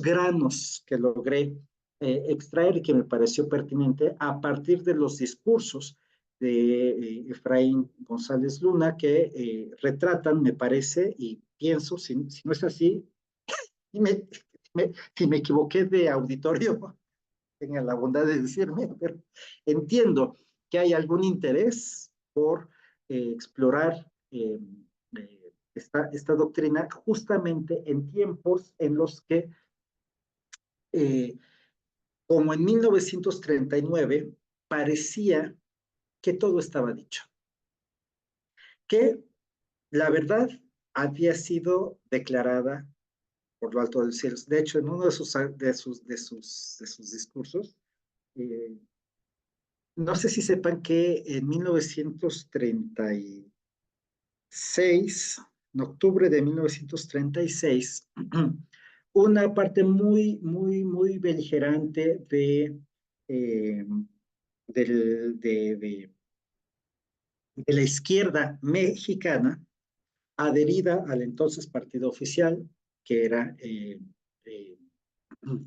granos que logré extraer y que me pareció pertinente a partir de los discursos de Efraín González Luna, que retratan, me parece, y pienso, si no es así, y si me equivoqué de auditorio, tengan la bondad de decirme, pero entiendo que hay algún interés por explorar esta doctrina justamente en tiempos en los que, como en 1939, parecía que todo estaba dicho, que la verdad había sido declarada por lo alto del cielo. De hecho, en uno de sus discursos, eh, no sé si sepan que en 1936, en octubre de 1936, una parte muy, muy, muy beligerante eh, de la izquierda mexicana, adherida al entonces partido oficial, que era eh,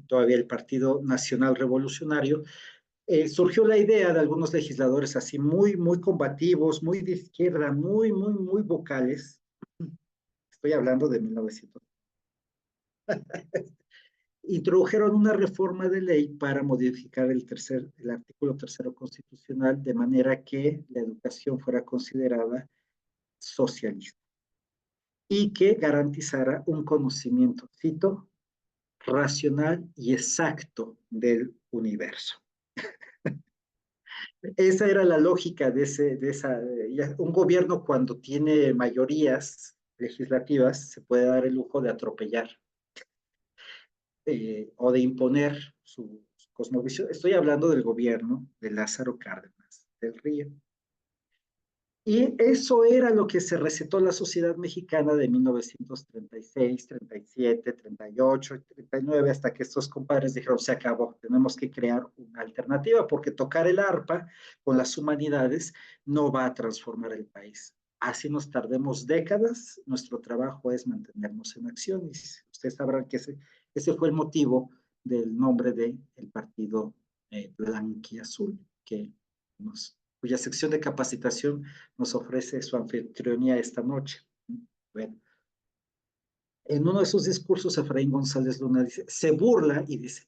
todavía el Partido Nacional Revolucionario, surgió la idea de algunos legisladores así muy, muy combativos, muy de izquierda, muy, muy, muy vocales. Estoy hablando de 1900. Introdujeron una reforma de ley para modificar el artículo tercero constitucional de manera que la educación fuera considerada socialista y que garantizara un conocimiento, cito, racional y exacto del universo. Esa era la lógica un gobierno cuando tiene mayorías legislativas se puede dar el lujo de atropellar o de imponer su cosmovisión. Estoy hablando del gobierno de Lázaro Cárdenas del Río. Y eso era lo que se recetó la sociedad mexicana de 1936, 37, 38, 39, hasta que estos compadres dijeron, se acabó, tenemos que crear una alternativa, porque tocar el arpa con las humanidades no va a transformar el país. Así nos tardemos décadas, nuestro trabajo es mantenernos en acción. Y ustedes sabrán que ese fue el motivo del nombre del partido blanquiazul, cuya sección de capacitación nos ofrece su anfitrionía esta noche. Bueno, en uno de sus discursos, Efraín González Luna se burla y dice,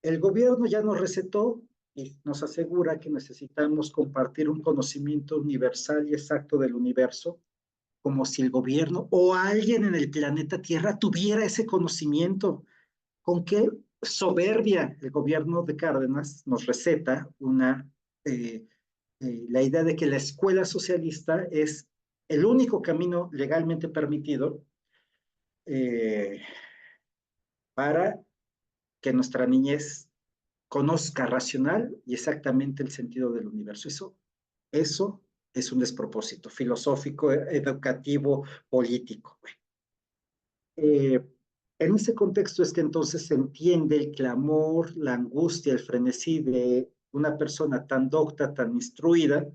el gobierno ya nos recetó y nos asegura que necesitamos compartir un conocimiento universal y exacto del universo, como si el gobierno o alguien en el planeta Tierra tuviera ese conocimiento. ¿Con qué soberbia el gobierno de Cárdenas nos receta la idea de que la escuela socialista es el único camino legalmente permitido para que nuestra niñez conozca racional y exactamente el sentido del universo? Eso es un despropósito filosófico, educativo, político. En ese contexto es que entonces se entiende el clamor, la angustia, el frenesí de una persona tan docta, tan instruida,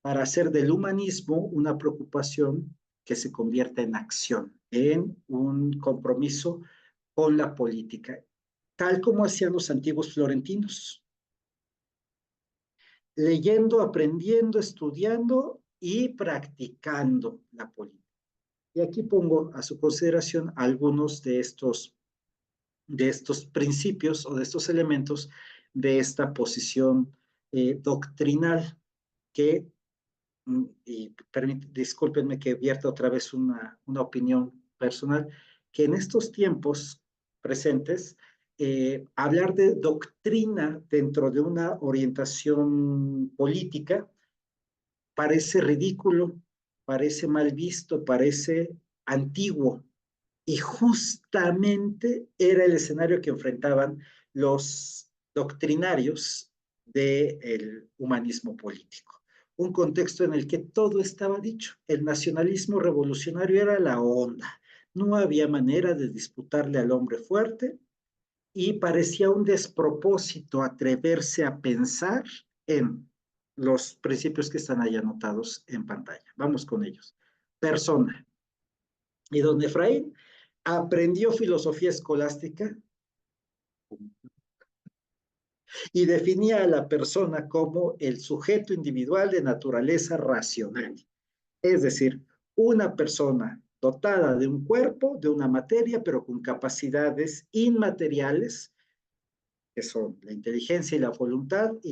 para hacer del humanismo una preocupación que se convierta en acción, en un compromiso con la política, tal como hacían los antiguos florentinos, leyendo, aprendiendo, estudiando y practicando la política. Y aquí pongo a su consideración algunos de estos principios o de estos elementos de esta posición doctrinal que, y discúlpenme que vierta otra vez una opinión personal, que en estos tiempos presentes, hablar de doctrina dentro de una orientación política parece ridículo, parece mal visto, parece antiguo. Y justamente era el escenario que enfrentaban los doctrinarios del humanismo político. Un contexto en el que todo estaba dicho. El nacionalismo revolucionario era la onda. No había manera de disputarle al hombre fuerte y parecía un despropósito atreverse a pensar en los principios que están ahí anotados en pantalla. Vamos con ellos. Persona. Y don Efraín aprendió filosofía escolástica y definía a la persona como el sujeto individual de naturaleza racional. Es decir, una persona dotada de un cuerpo, de una materia, pero con capacidades inmateriales, que son la inteligencia y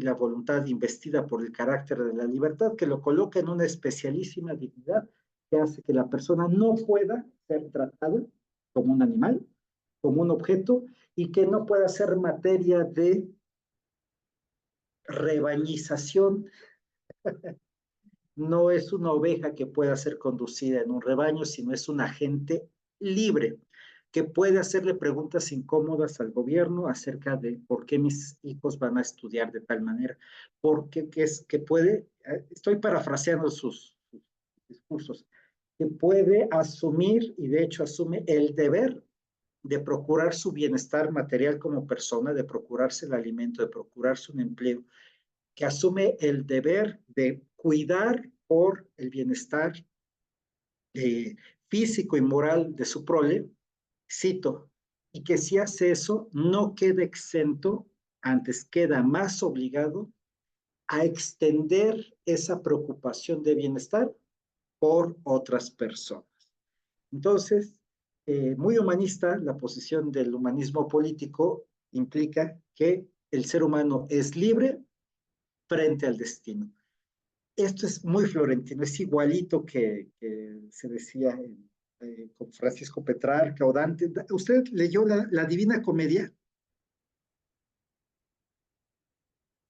la voluntad investida por el carácter de la libertad, que lo coloca en una especialísima dignidad que hace que la persona no pueda ser tratada como un animal, como un objeto, y que no pueda ser materia de rebañización. No es una oveja que pueda ser conducida en un rebaño, sino es un agente libre que puede hacerle preguntas incómodas al gobierno acerca de por qué mis hijos van a estudiar de tal manera, porque que puede, estoy parafraseando sus discursos, que puede asumir, y de hecho asume el deber de procurar su bienestar material como persona, de procurarse el alimento, de procurarse un empleo, que asume el deber de cuidar por el bienestar físico y moral de su prole, cito, y que si hace eso no queda exento, antes queda más obligado a extender esa preocupación de bienestar por otras personas. Entonces, muy humanista, la posición del humanismo político implica que el ser humano es libre frente al destino. Esto es muy florentino, es igualito que se decía con Francisco Petrarca o Dante. ¿Usted leyó la Divina Comedia?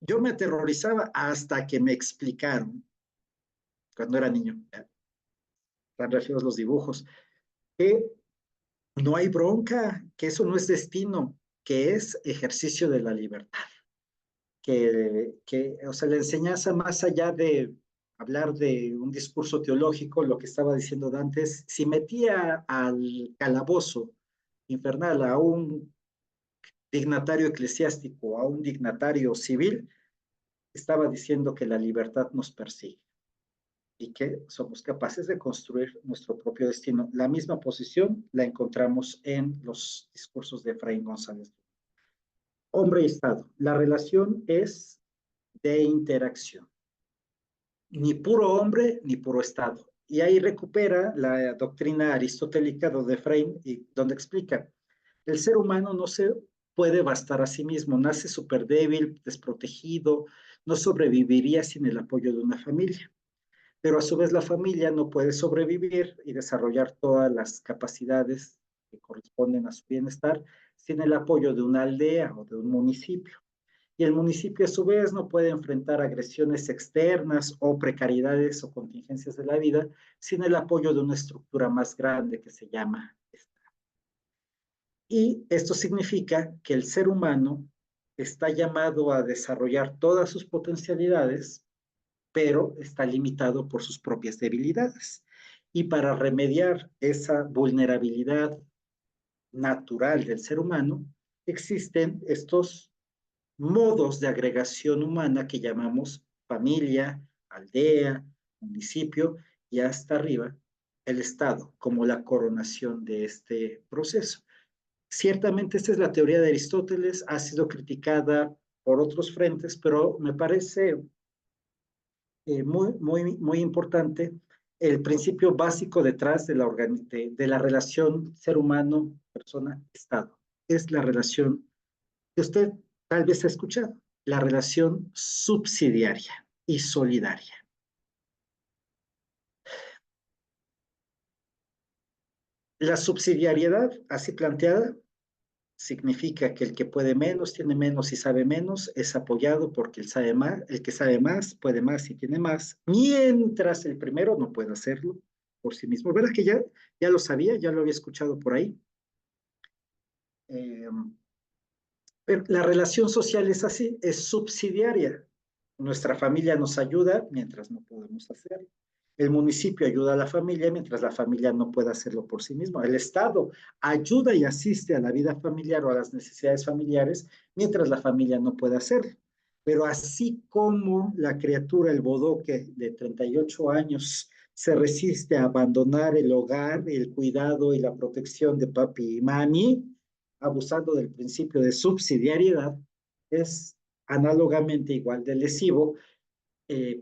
Yo me aterrorizaba hasta que me explicaron, cuando era niño, tan referidos los dibujos, que no hay bronca, que eso no es destino, que es ejercicio de la libertad. O sea, la enseñanza más allá de hablar de un discurso teológico, lo que estaba diciendo Dante es, si metía al calabozo infernal a un dignatario eclesiástico, a un dignatario civil, estaba diciendo que la libertad nos persigue y que somos capaces de construir nuestro propio destino. La misma posición la encontramos en los discursos de Efraín González. Hombre y Estado. La relación es de interacción. Ni puro hombre, ni puro Estado. Y ahí recupera la doctrina aristotélica de Efraín, donde explica, el ser humano no se puede bastar a sí mismo, nace súper débil, desprotegido, no sobreviviría sin el apoyo de una familia. Pero a su vez la familia no puede sobrevivir y desarrollar todas las capacidades que corresponden a su bienestar sin el apoyo de una aldea o de un municipio. Y el municipio a su vez no puede enfrentar agresiones externas o precariedades o contingencias de la vida sin el apoyo de una estructura más grande que se llama Estado. Y esto significa que el ser humano está llamado a desarrollar todas sus potencialidades, pero está limitado por sus propias debilidades. Y para remediar esa vulnerabilidad natural del ser humano, existen estos modos de agregación humana que llamamos familia, aldea, municipio y hasta arriba el Estado, como la coronación de este proceso. Ciertamente esta es la teoría de Aristóteles, ha sido criticada por otros frentes, pero me parece muy importante el principio básico detrás de la relación ser humano, persona, Estado. Es la relación que usted tal vez ha escuchado, la relación subsidiaria y solidaria. La subsidiariedad, así planteada, significa que el que puede menos, tiene menos y sabe menos, es apoyado porque el que sabe más, puede más y tiene más, mientras el primero no puede hacerlo por sí mismo. ¿Verdad que ya lo sabía, ya lo había escuchado por ahí? Pero la relación social es así, es subsidiaria. Nuestra familia nos ayuda mientras no podemos hacerlo. El municipio ayuda a la familia mientras la familia no puede hacerlo por sí mismo. El Estado ayuda y asiste a la vida familiar o a las necesidades familiares mientras la familia no puede hacerlo. Pero así como la criatura, el bodoque de 38 años, se resiste a abandonar el hogar, el cuidado y la protección de papi y mami, abusando del principio de subsidiariedad, es análogamente igual de lesivo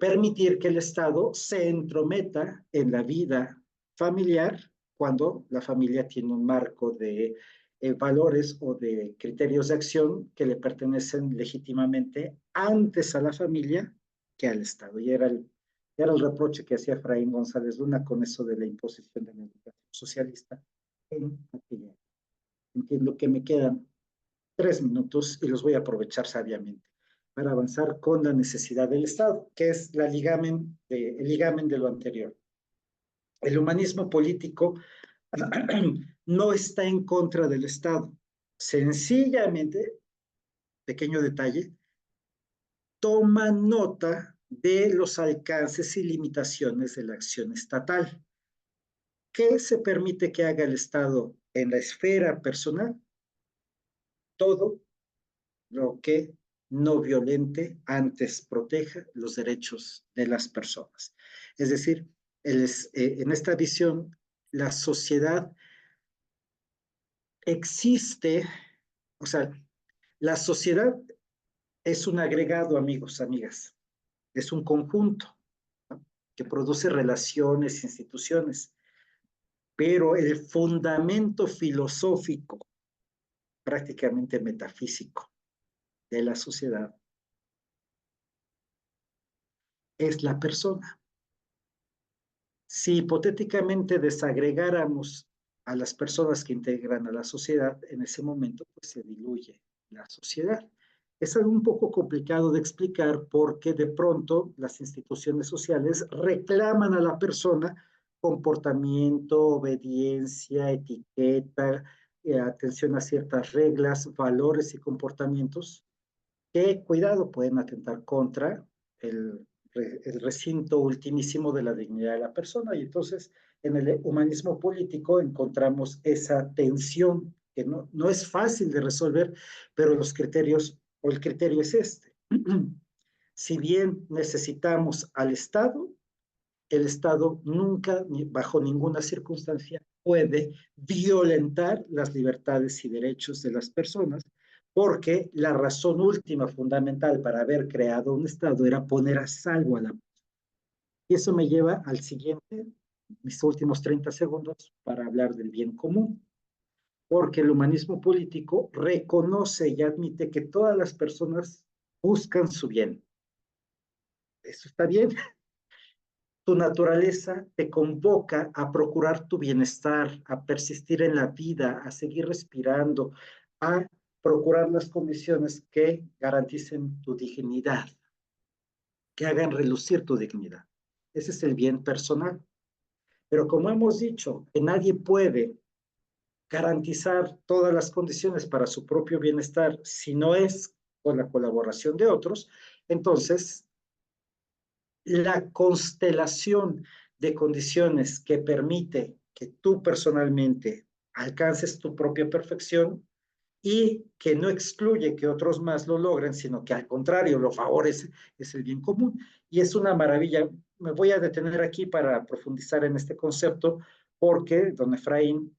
permitir que el Estado se entrometa en la vida familiar cuando la familia tiene un marco de valores o de criterios de acción que le pertenecen legítimamente antes a la familia que al Estado. Y era el reproche que hacía Efraín González Luna con eso de la imposición de la educación socialista en aquella. Entiendo que me quedan 3 minutos y los voy a aprovechar sabiamente para avanzar con la necesidad del Estado, que es el ligamen de lo anterior. El humanismo político no está en contra del Estado. Sencillamente, pequeño detalle, toma nota de los alcances y limitaciones de la acción estatal. ¿Qué se permite que haga el Estado en la esfera personal? Todo lo que no violente, antes proteja los derechos de las personas. Es decir, en esta visión, la sociedad existe, o sea, la sociedad es un agregado, amigos, amigas, es un conjunto, ¿no?, que produce relaciones, instituciones, pero el fundamento filosófico, prácticamente metafísico, de la sociedad es la persona. Si hipotéticamente desagregáramos a las personas que integran a la sociedad, en ese momento pues se diluye la sociedad. Es algo un poco complicado de explicar porque de pronto las instituciones sociales reclaman a la persona comportamiento, obediencia, etiqueta, atención a ciertas reglas, valores y comportamientos que, cuidado, pueden atentar contra el recinto ultimísimo de la dignidad de la persona. Y entonces, en el humanismo político encontramos esa tensión que no es fácil de resolver, pero los criterios, o el criterio es este. Si bien necesitamos al Estado, el Estado nunca, bajo ninguna circunstancia, puede violentar las libertades y derechos de las personas, porque la razón última fundamental para haber creado un Estado era poner a salvo a la persona. Y eso me lleva al siguiente, mis últimos 30 segundos, para hablar del bien común, porque el humanismo político reconoce y admite que todas las personas buscan su bien. Eso está bien. Tu naturaleza te convoca a procurar tu bienestar, a persistir en la vida, a seguir respirando, a procurar las condiciones que garanticen tu dignidad, que hagan relucir tu dignidad. Ese es el bien personal. Pero como hemos dicho, que nadie puede garantizar todas las condiciones para su propio bienestar si no es con la colaboración de otros, entonces la constelación de condiciones que permite que tú personalmente alcances tu propia perfección y que no excluye que otros más lo logren, sino que al contrario lo favorece, es el bien común. Y es una maravilla. Me voy a detener aquí para profundizar en este concepto, porque don Efraín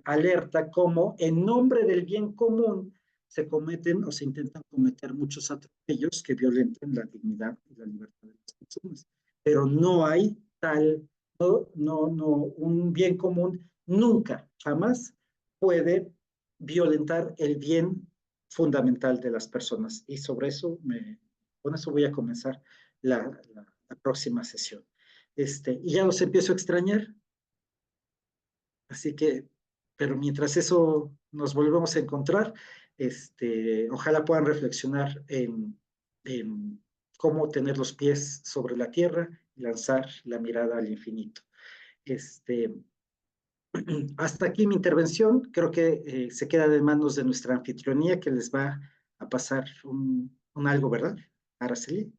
alerta cómo en nombre del bien común se cometen o se intentan cometer muchos atropellos que violenten la dignidad y la libertad de las personas. Pero no hay tal, un bien común nunca, jamás puede violentar el bien fundamental de las personas. Y sobre eso, con eso voy a comenzar la próxima sesión. Y ya los empiezo a extrañar. Así que, pero mientras eso nos volvemos a encontrar, ojalá puedan reflexionar en cómo tener los pies sobre la tierra y lanzar la mirada al infinito. Hasta aquí mi intervención. Creo que se queda de manos de nuestra anfitrionía, que les va a pasar un algo, ¿verdad, Araceli?